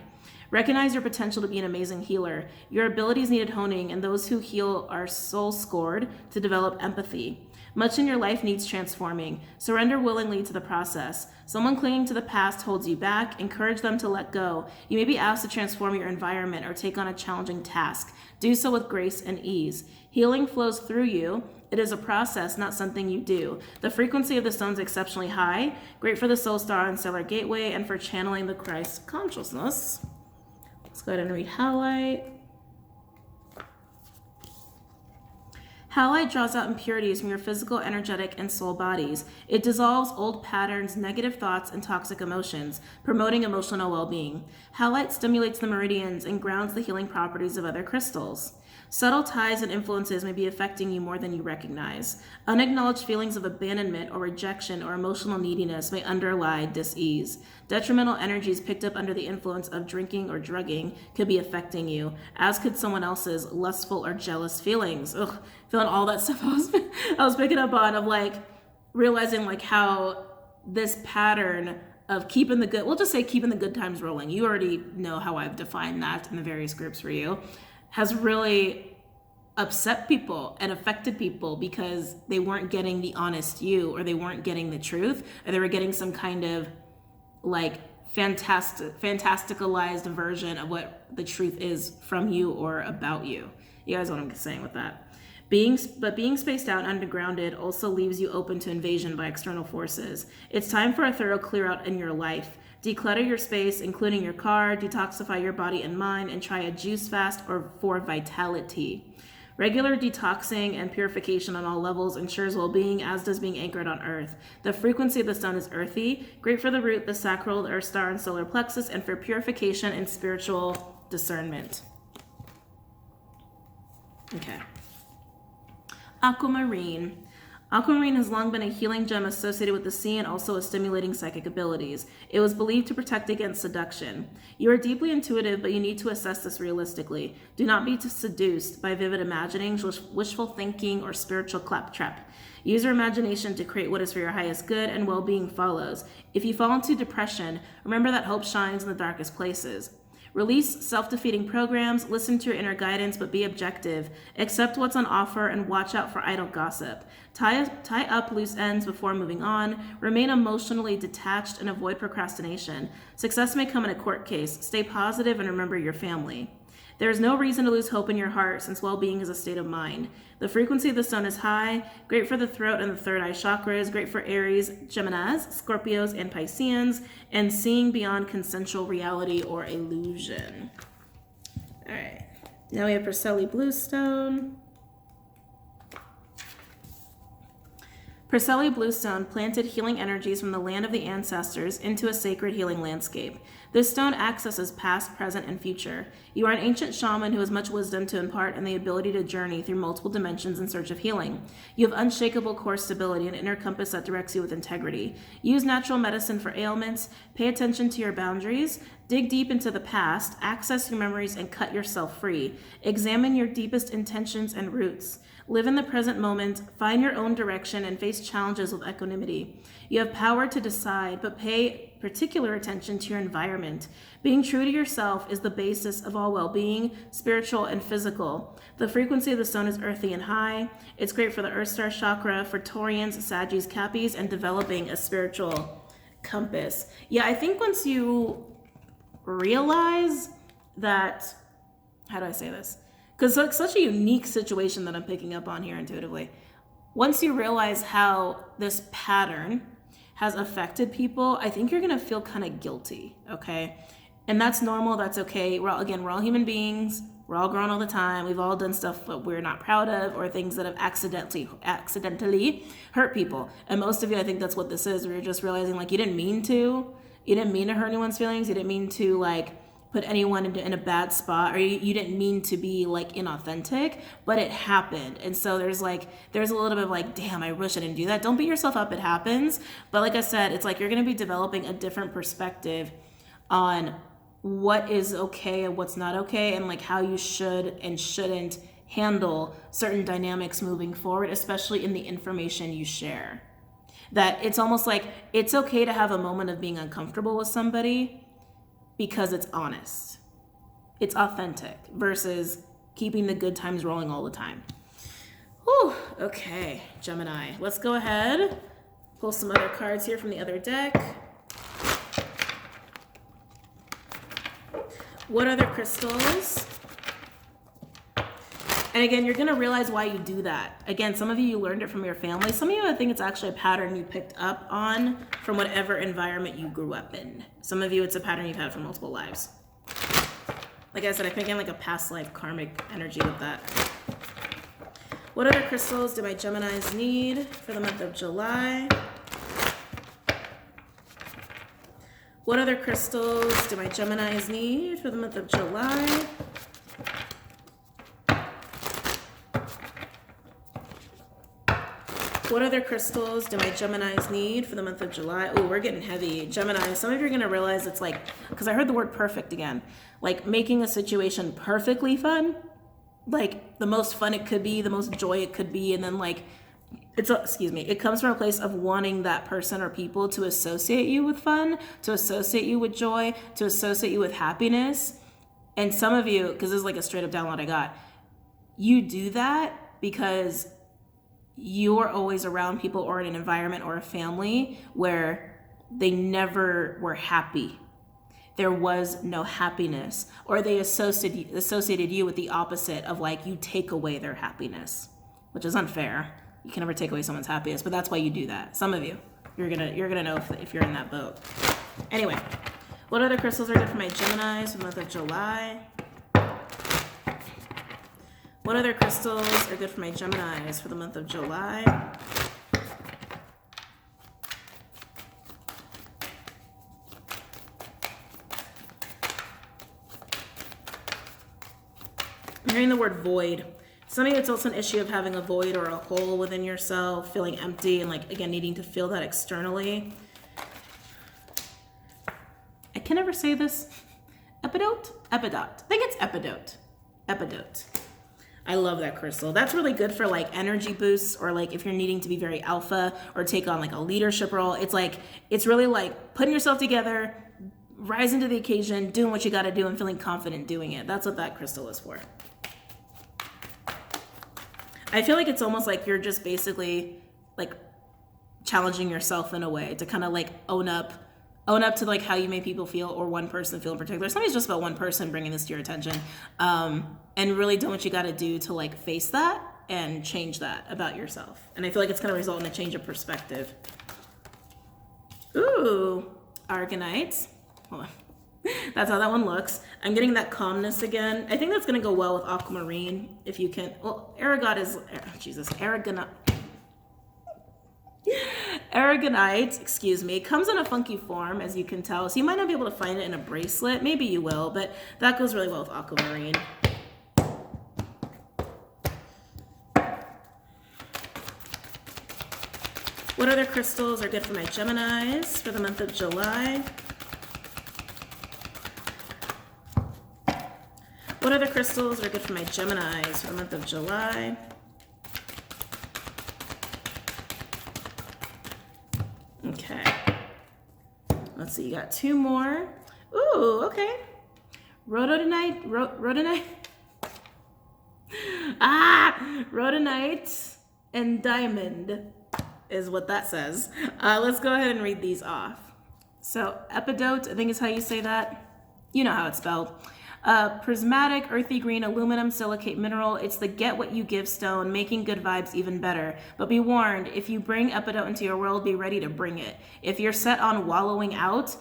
Recognize your potential to be an amazing healer. Your abilities needed honing, and those who heal are soul scored to develop empathy. Much in your life needs transforming. Surrender willingly to the process. Someone clinging to the past holds you back. Encourage them to let go. You may be asked to transform your environment or take on a challenging task. Do so with grace and ease. Healing flows through you. It is a process, not something you do. The frequency of the stone is exceptionally high, great for the soul star and stellar gateway, and for channeling the Christ consciousness. Let's go ahead and read Halite. Halite draws out impurities from your physical, energetic, and soul bodies. It dissolves old patterns, negative thoughts, and toxic emotions, promoting emotional well-being. Halite stimulates the meridians and grounds the healing properties of other crystals. Subtle ties and influences may be affecting you more than you recognize. Unacknowledged feelings of abandonment or rejection or emotional neediness may underlie dis-ease. Detrimental energies picked up under the influence of drinking or drugging could be affecting you, as could someone else's lustful or jealous feelings. Ugh, feeling all that stuff I was picking up on, of like realizing like how this pattern of keeping the good, we'll just say keeping the good times rolling. You already know how I've defined that in the various groups for you, has really upset people and affected people because they weren't getting the honest you, or they weren't getting the truth, or they were getting some kind of like fantasticalized version of what the truth is from you or about you. You guys know what I'm saying with that. Being spaced out and undergrounded also leaves you open to invasion by external forces. It's time for a thorough clear out in your life. Declutter your space, including your car, detoxify your body and mind, and try a juice fast or for vitality. Regular detoxing and purification on all levels ensures well-being, as does being anchored on earth. The frequency of the stone is earthy, great for the root, the sacral, the earth star, and solar plexus, and for purification and spiritual discernment. Okay. Aquamarine. Aquamarine has long been a healing gem associated with the sea and also with stimulating psychic abilities. It was believed to protect against seduction. You are deeply intuitive, but you need to assess this realistically. Do not be seduced by vivid imaginings, wishful thinking, or spiritual claptrap. Use your imagination to create what is for your highest good, and well-being follows. If you fall into depression, remember that hope shines in the darkest places. Release self-defeating programs, listen to your inner guidance, but be objective. Accept what's on offer and watch out for idle gossip. Tie up loose ends before moving on. Remain emotionally detached and avoid procrastination. Success may come in a court case. Stay positive and remember your family. There is no reason to lose hope in your heart, since well-being is a state of mind. The frequency of the stone is high, great for the throat and the third eye chakras, great for Aries, Geminis, Scorpios, and Pisceans, and seeing beyond consensual reality or illusion. All right, now we have Perseli Bluestone. Perseli Bluestone planted healing energies from the land of the ancestors into a sacred healing landscape. This stone accesses past, present, and future. You are an ancient shaman who has much wisdom to impart and the ability to journey through multiple dimensions in search of healing. You have unshakable core stability and inner compass that directs you with integrity. Use natural medicine for ailments, pay attention to your boundaries, dig deep into the past, access your memories, and cut yourself free. Examine your deepest intentions and roots. Live in the present moment, find your own direction, and face challenges with equanimity. You have power to decide, but pay particular attention to your environment. Being true to yourself is the basis of all well-being, spiritual and physical. The frequency of the stone is earthy and high. It's great for the Earth Star chakra, for Taurians, Saggies, Cappies, and developing a spiritual compass. Yeah, I think once you realize that, how do I say this? Because it's such a unique situation that I'm picking up on here intuitively. Once you realize how this pattern has affected people, I think you're gonna feel kind of guilty, okay? And that's normal, that's okay. We're all human beings. We're all grown all the time. We've all done stuff that we're not proud of, or things that have accidentally hurt people. And most of you, I think that's what this is, where you're just realizing like you didn't mean to hurt anyone's feelings. You didn't mean to like put anyone in a bad spot, or you didn't mean to be like inauthentic, but it happened. And so there's a little bit of like, damn, I wish I didn't do that. Don't beat yourself up, it happens. But like I said, it's like you're gonna be developing a different perspective on what is okay and what's not okay, and like how you should and shouldn't handle certain dynamics moving forward, especially in the information you share. That it's almost like it's okay to have a moment of being uncomfortable with somebody, because it's honest, it's authentic, versus keeping the good times rolling all the time. Whew, okay, Gemini. Let's go ahead, pull some other cards here from the other deck. What other crystals? And again, you're gonna realize why you do that. Again, some of you learned it from your family. Some of you, I think it's actually a pattern you picked up on from whatever environment you grew up in. Some of you, it's a pattern you've had for multiple lives. Like I said, I think I'm like a past life karmic energy with that. What other crystals do my Geminis need for the month of July? What other crystals do my Geminis need for the month of July? What other crystals do my Geminis need for the month of July? Oh, we're getting heavy. Gemini, some of you are going to realize it's like, because I heard the word perfect again, like making a situation perfectly fun, like the most fun it could be, the most joy it could be, and then like, it comes from a place of wanting that person or people to associate you with fun, to associate you with joy, to associate you with happiness. And some of you, because this is like a straight up download I got, you do that because you're always around people or in an environment or a family where they never were happy. There was no happiness, or they associated you with the opposite of like you take away their happiness, which is unfair. You can never take away someone's happiness, but that's why you do that. Some of you, you're gonna know if you're in that boat. Anyway, what other crystals are good for my Geminis for the month of July? What other crystals are good for my Geminis for the month of July? I'm hearing the word void. Some of you, it's also an issue of having a void or a hole within yourself, feeling empty, and like, again, needing to feel that externally. I can never say this. Epidote? Epidote. I think it's epidote. Epidote. I love that crystal. That's really good for like energy boosts, or like if you're needing to be very alpha or take on like a leadership role. It's like, it's really like putting yourself together, rising to the occasion, doing what you got to do, and feeling confident doing it. That's what that crystal is for. I feel like it's almost like you're just basically like challenging yourself in a way to kind of like own up to like how you make people feel, or one person feel in particular. Sometimes it's just about one person bringing this to your attention, and really doing what you got to do to like face that and change that about yourself. And I feel like it's going to result in a change of perspective. Ooh, Argonite. Hold on. That's how that one looks. I'm getting that calmness again. I think that's going to go well with aquamarine if you can. Well, Aragonite, excuse me, comes in a funky form, as you can tell. So you might not be able to find it in a bracelet. Maybe you will, but that goes really well with aquamarine. What other crystals are good for my Geminis for the month of July? What other crystals are good for my Geminis for the month of July? Okay. Let's see, you got two more. Ooh, okay. Rhodonite. Rhodonite and diamond is what that says. Let's go ahead and read these off. So epidote, I think is how you say that. You know how it's spelled. Prismatic, earthy green, aluminum silicate mineral. It's the get what you give stone, making good vibes even better. But be warned, if you bring epidote into your world, be ready to bring it. If you're set on wallowing out,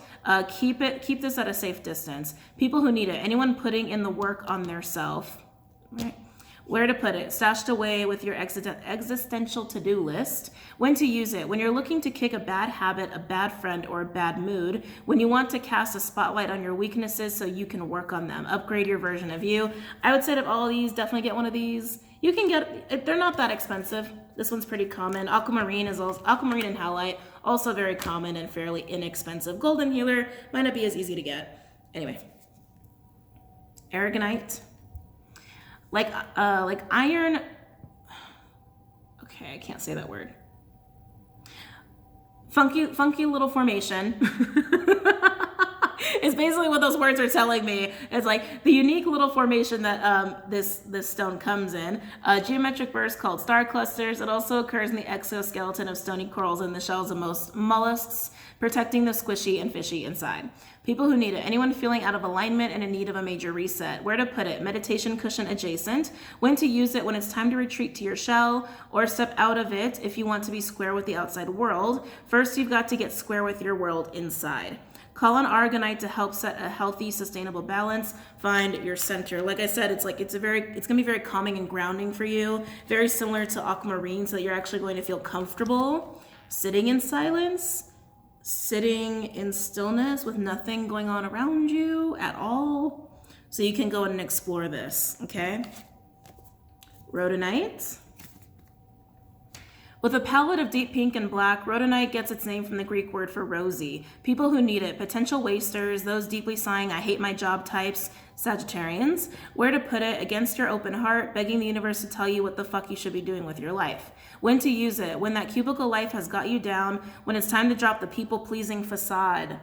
keep this at a safe distance. People who need it, anyone putting in the work on their self, right? Where to put it, stashed away with your existential to-do list. When to use it, when you're looking to kick a bad habit, a bad friend, or a bad mood. When you want to cast a spotlight on your weaknesses so you can work on them. Upgrade your version of you. I would say that all of these, definitely get one of these. You can get, they're not that expensive. This one's pretty common. Aquamarine and Halite, also very common and fairly inexpensive. Golden Healer might not be as easy to get. Anyway. Aragonite. Like iron, okay, I can't say that word. Funky little formation. It's basically what those words are telling me. It's like the unique little formation that this stone comes in. Geometric bursts called star clusters. It also occurs in the exoskeleton of stony corals and the shells of most mollusks, protecting the squishy and fishy inside. People who need it. Anyone feeling out of alignment and in need of a major reset. Where to put it? Meditation cushion adjacent. When to use it? When it's time to retreat to your shell or step out of it if you want to be square with the outside world. First, you've got to get square with your world inside. Call on Argonite to help set a healthy, sustainable balance. Find your center. Like I said, it's gonna be very calming and grounding for you. Very similar to aquamarine, so that you're actually going to feel comfortable sitting in silence, sitting in stillness with nothing going on around you at all. So you can go and explore this, okay? Rhodonite. With a palette of deep pink and black, rhodonite gets its name from the Greek word for rosy. People who need it, potential wasters, those deeply sighing, I hate my job types, Sagittarians. Where to put it? Against your open heart, begging the universe to tell you what the fuck you should be doing with your life. When to use it? When that cubicle life has got you down, when it's time to drop the people-pleasing facade.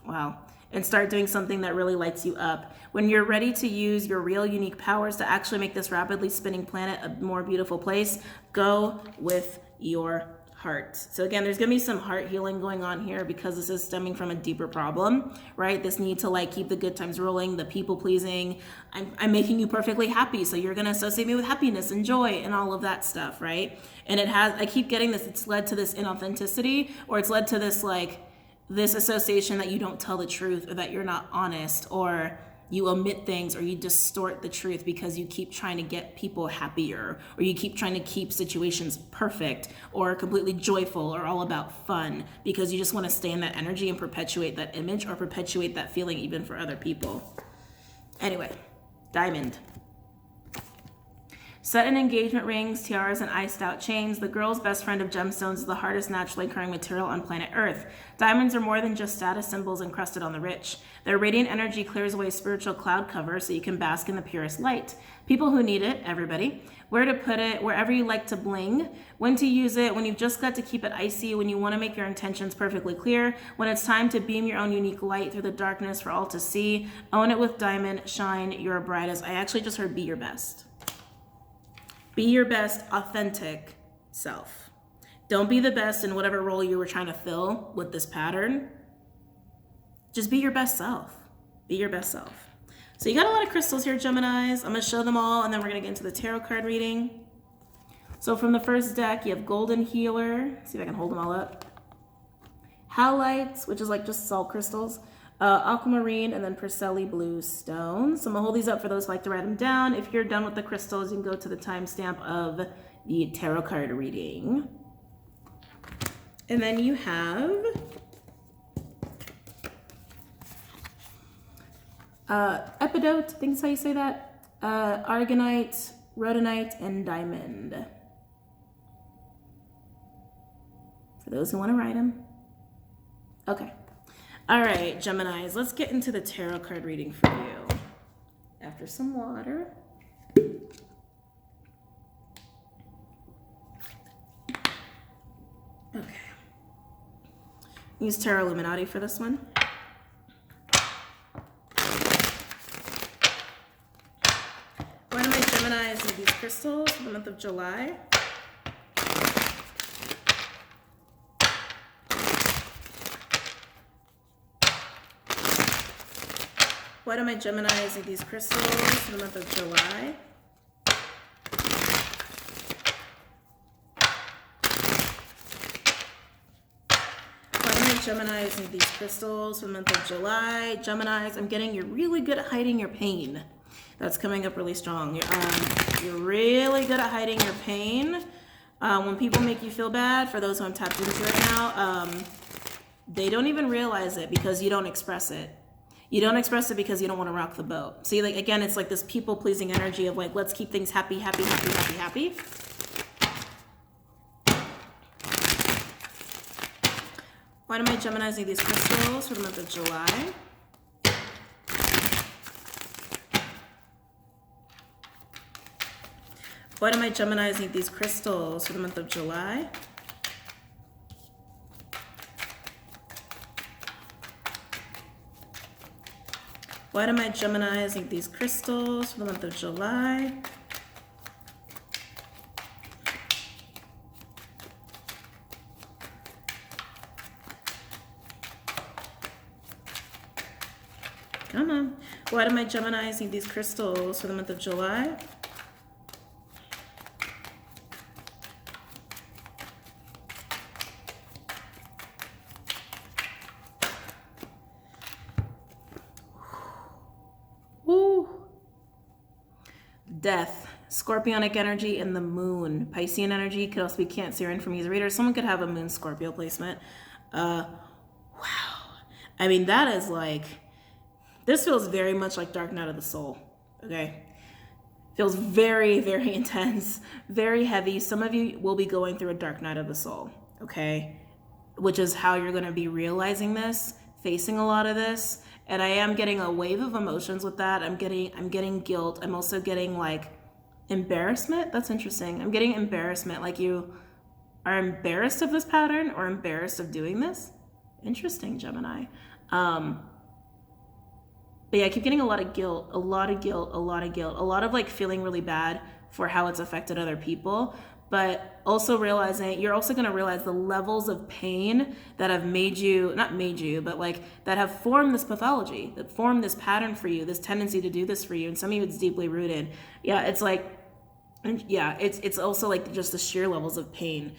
Wow. And start doing something that really lights you up. When you're ready to use your real unique powers to actually make this rapidly spinning planet a more beautiful place, go with your heart. So again, there's gonna be some heart healing going on here because this is stemming from a deeper problem, right? This need to like keep the good times rolling, the people pleasing. I'm making you perfectly happy, so you're gonna associate me with happiness and joy and all of that stuff, right? And I keep getting this, it's led to this inauthenticity, or it's led to this this association that you don't tell the truth, or that you're not honest, or you omit things, or you distort the truth because you keep trying to get people happier, or you keep trying to keep situations perfect or completely joyful or all about fun because you just want to stay in that energy and perpetuate that image or perpetuate that feeling even for other people. Anyway, diamond. Set in engagement rings, tiaras, and iced out chains, the girl's best friend of gemstones is the hardest naturally occurring material on planet Earth. Diamonds are more than just status symbols encrusted on the rich. Their radiant energy clears away spiritual cloud cover so you can bask in the purest light. People who need it, everybody. Where to put it, wherever you like to bling. When to use it, when you've just got to keep it icy, when you want to make your intentions perfectly clear, when it's time to beam your own unique light through the darkness for all to see. Own it with diamond, shine your brightest. I actually just heard be your best. Be your best authentic self. Don't be the best in whatever role you were trying to fill with this pattern. Just be your best self. Be your best self. So you got a lot of crystals here, Geminis. I'm going to show them all, and then we're going to get into the tarot card reading. So from the first deck, you have Golden Healer. See if I can hold them all up. Halites, which is like just salt crystals. Aquamarine, and then Persephone blue stones. So I'm gonna hold these up for those who like to write them down. If you're done with the crystals, you can go to the timestamp of the tarot card reading. And then you have Epidote, I think that's how you say that. Argonite, Rhodonite, and Diamond. For those who want to write them. Okay. All right, Geminis, let's get into the tarot card reading for you. After some water. Okay. Use Tarot Illuminati for this one. Why do my Geminis need these crystals for the month of July? Why do my Geminis need these crystals for the month of July? Why do my Geminis need these crystals for the month of July? Geminis, I'm getting you're really good at hiding your pain. That's coming up really strong. You're really good at hiding your pain. When people make you feel bad, for those who I'm tapped into right now, they don't even realize it because you don't express it. You don't express it because you don't want to rock the boat. See, like, again, it's like this people-pleasing energy of like, let's keep things happy, happy, happy, happy, happy. Why do my Geminis need these crystals for the month of July? Why do my Geminis need these crystals for the month of July? Why do my Geminis need these crystals for the month of July? Come on. Why do my Geminis need these crystals for the month of July? Woo. Death, Scorpionic energy, and the moon. Piscean energy could also be Cancerian for me as a reader. Someone could have a moon Scorpio placement. Wow. I mean, that is like... This feels very much like Dark Night of the Soul, okay? Feels very, very intense, very heavy. Some of you will be going through a Dark Night of the Soul, okay? Which is how you're gonna be realizing this, facing a lot of this. And I am getting a wave of emotions with that. I'm getting guilt. I'm also getting like embarrassment. That's interesting. I'm getting embarrassment, like you are embarrassed of this pattern or embarrassed of doing this. Interesting, Gemini. But yeah, I keep getting a lot of guilt, a lot of like feeling really bad for how it's affected other people, but also realizing, you're also gonna realize the levels of pain that have made you, not made you, but like that have formed this pathology, that formed this pattern for you, this tendency to do this for you. And some of you, it's deeply rooted. Yeah, it's like, yeah, it's also like just the sheer levels of pain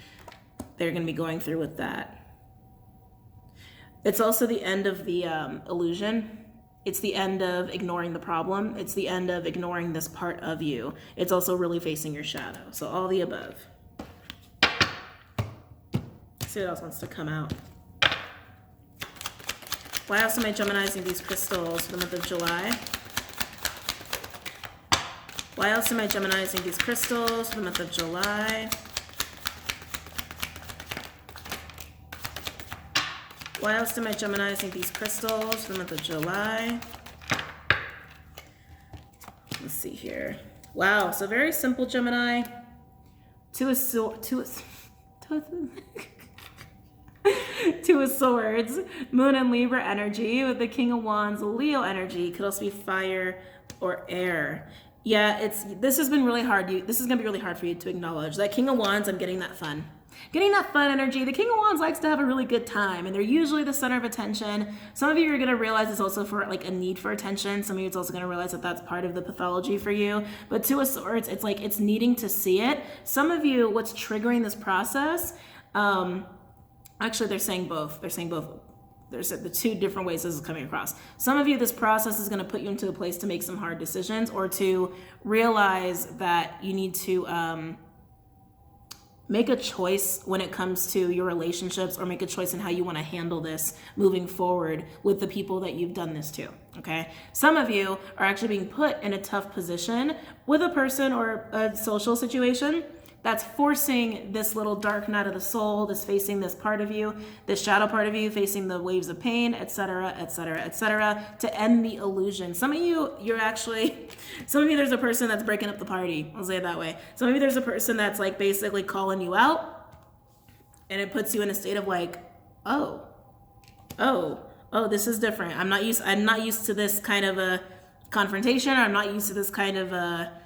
they're gonna be going through with that. It's also the end of the illusion. It's the end of ignoring the problem. It's the end of ignoring this part of you. It's also really facing your shadow. So all the above. Let's see what else wants to come out. Why else am I Geminizing these crystals for the month of July? Why else am I Geminizing these crystals for the month of July? Why else am I Geminizing these crystals for the month of July? Let's see here. Wow, so very simple, Gemini. Two of Swords, Moon and Libra energy with the King of Wands, Leo energy. Could also be fire or air. Yeah, this has been really hard. This is gonna be really hard for you to acknowledge. That King of Wands, I'm getting that fun. Getting that fun energy. The King of Wands likes to have a really good time, and they're usually the center of attention. Some of you are going to realize it's also for like a need for attention. Some of you, it's also going to realize that that's part of the pathology for you. But Two of Swords, it's like it's needing to see it. Some of you, what's triggering this process, actually they're saying both. They're saying both. There's the two different ways this is coming across. Some of you, this process is going to put you into a place to make some hard decisions or to realize that you need to make a choice when it comes to your relationships, or make a choice in how you want to handle this moving forward with the people that you've done this to, okay? Some of you are actually being put in a tough position with a person or a social situation that's forcing this little dark night of the soul, this facing this part of you, this shadow part of you, facing the waves of pain, etc., etc., etc., to end the illusion. Some of you, there's a person that's breaking up the party. I'll say it that way. Some of you, there's a person that's like basically calling you out, and it puts you in a state of like, oh, this is different. I'm not used to this kind of a confrontation, or I'm not used to this kind of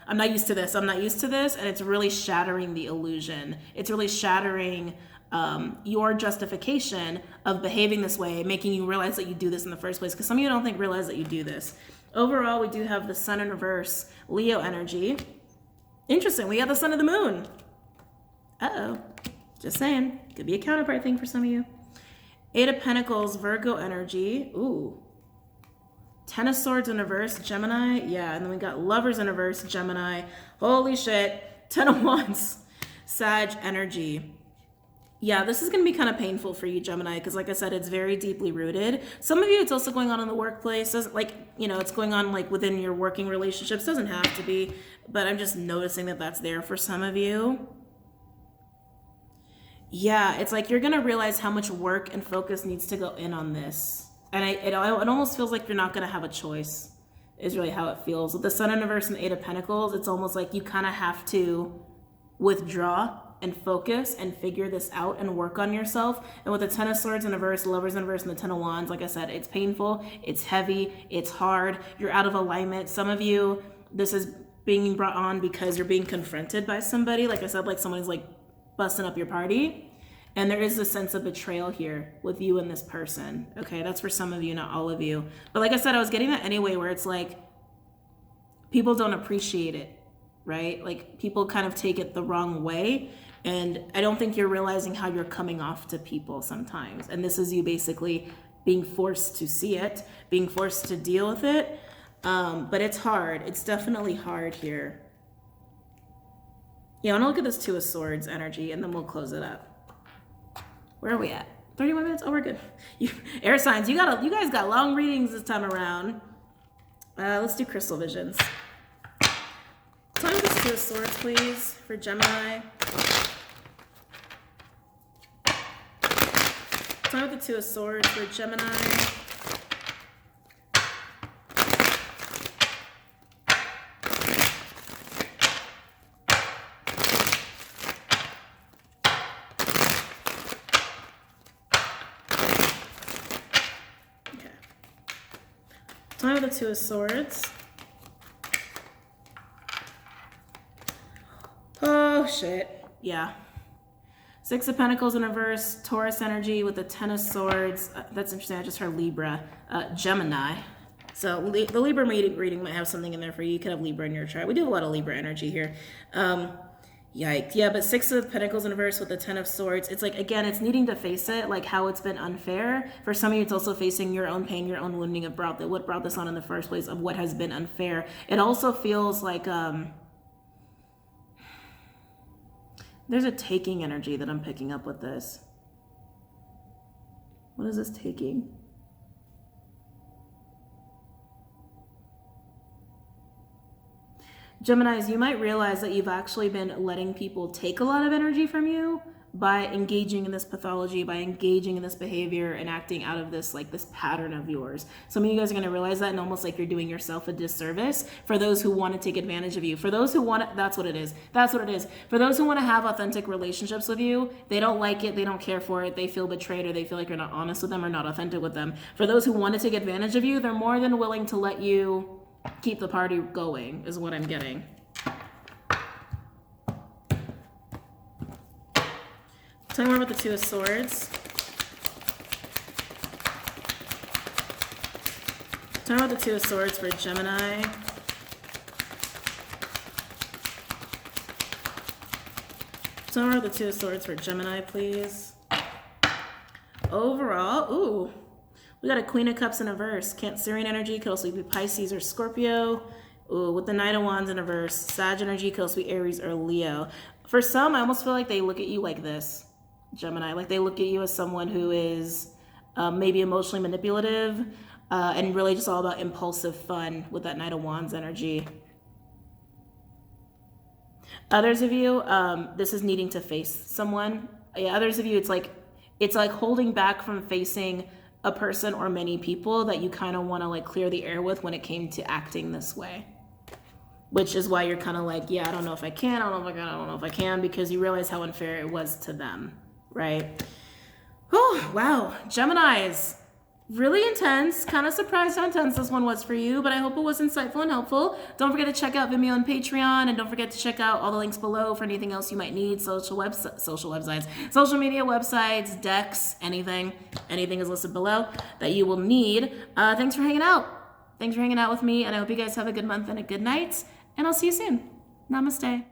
I'm not used to this, and it's really shattering the illusion. It's really shattering your justification of behaving this way, making you realize that you do this in the first place, because some of you don't realize that you do this. Overall, we do have the Sun in reverse, Leo energy. Interesting, we have the Sun and the Moon. Uh-oh, just saying, could be a counterpart thing for some of you. Eight of Pentacles, Virgo energy. Ooh. Ten of Swords in reverse, Gemini. Yeah, and then we got Lovers in reverse, Gemini. Holy shit. Ten of Wands, Sag energy. Yeah, this is going to be kind of painful for you, Gemini, because like I said, it's very deeply rooted. Some of you, it's also going on in the workplace. It's going on like within your working relationships. Doesn't have to be, but I'm just noticing that that's there for some of you. Yeah, it's like you're going to realize how much work and focus needs to go in on this. And it almost feels like you're not going to have a choice, is really how it feels. With the Sun in reverse and the Eight of Pentacles, it's almost like you kind of have to withdraw and focus and figure this out and work on yourself. And with the 10 of Swords in reverse, Lovers in reverse, and the 10 of Wands, like I said, it's painful, it's heavy, it's hard, you're out of alignment. Some of you, this is being brought on because you're being confronted by somebody. Like I said, like someone's like busting up your party. And there is a sense of betrayal here with you and this person. Okay, that's for some of you, not all of you. But like I said, I was getting that anyway, where it's like, people don't appreciate it, right? Like people kind of take it the wrong way. And I don't think you're realizing how you're coming off to people sometimes. And this is you basically being forced to see it, being forced to deal with it. But it's hard. It's definitely hard here. Yeah, I want to look at this 2 of Swords energy and then we'll close it up. Where are we at? 31 minutes? Oh, we're good. Air signs, you guys got long readings this time around. Let's do crystal visions. Tell me this 2 of Swords, please, for Gemini. Tell me the 2 of Swords for Gemini. Tell me the 2 of Swords. Oh, shit. Yeah. 6 of Pentacles in reverse, Taurus energy with the 10 of Swords. That's interesting. I just heard Libra. Gemini. So the Libra reading might have something in there for you. You could have Libra in your chart. We do have a lot of Libra energy here. Yikes. Yeah, but 6 of Pentacles in reverse with the 10 of Swords. It's like, again, it's needing to face it, like how it's been unfair. For some of you, it's also facing your own pain, your own wounding of what brought this on in the first place, of what has been unfair. It also feels like there's a taking energy that I'm picking up with this. What is this taking? Geminis, you might realize that you've actually been letting people take a lot of energy from you by engaging in this pathology, by engaging in this behavior and acting out of this, like this pattern of yours. Some of you guys are going to realize that, and almost like you're doing yourself a disservice for those who want to take advantage of you. For those who want to, that's what it is. That's what it is. For those who want to have authentic relationships with you, they don't like it, they don't care for it, they feel betrayed, or they feel like you're not honest with them or not authentic with them. For those who want to take advantage of you, they're more than willing to let you keep the party going, is what I'm getting. Tell me more about the 2 of Swords. Tell me about the 2 of Swords for Gemini. Tell me about the 2 of Swords for Gemini, please. Overall, ooh, we got a Queen of Cups in reverse. Cancerian energy could also be Pisces or Scorpio. Ooh, with the Knight of Wands in reverse. Sag energy could also be Aries or Leo. For some, I almost feel like they look at you like this, Gemini. Like they look at you as someone who is maybe emotionally manipulative and really just all about impulsive fun with that Knight of Wands energy. Others of you, this is needing to face someone. Yeah, others of you, it's like holding back from facing a person or many people that you kind of want to like clear the air with when it came to acting this way. Which is why you're kind of like, yeah, I don't know if I can, I don't know if I can, I don't know if I can, because you realize how unfair it was to them, right? Oh, wow. Geminis, really intense. Kind of surprised how intense this one was for you, but I hope it was insightful and helpful. Don't forget to check out Vimeo and Patreon, and don't forget to check out all the links below for anything else you might need, social media websites, decks, anything is listed below that you will need. Thanks for hanging out. Thanks for hanging out with me, and I hope you guys have a good month and a good night, and I'll see you soon. Namaste.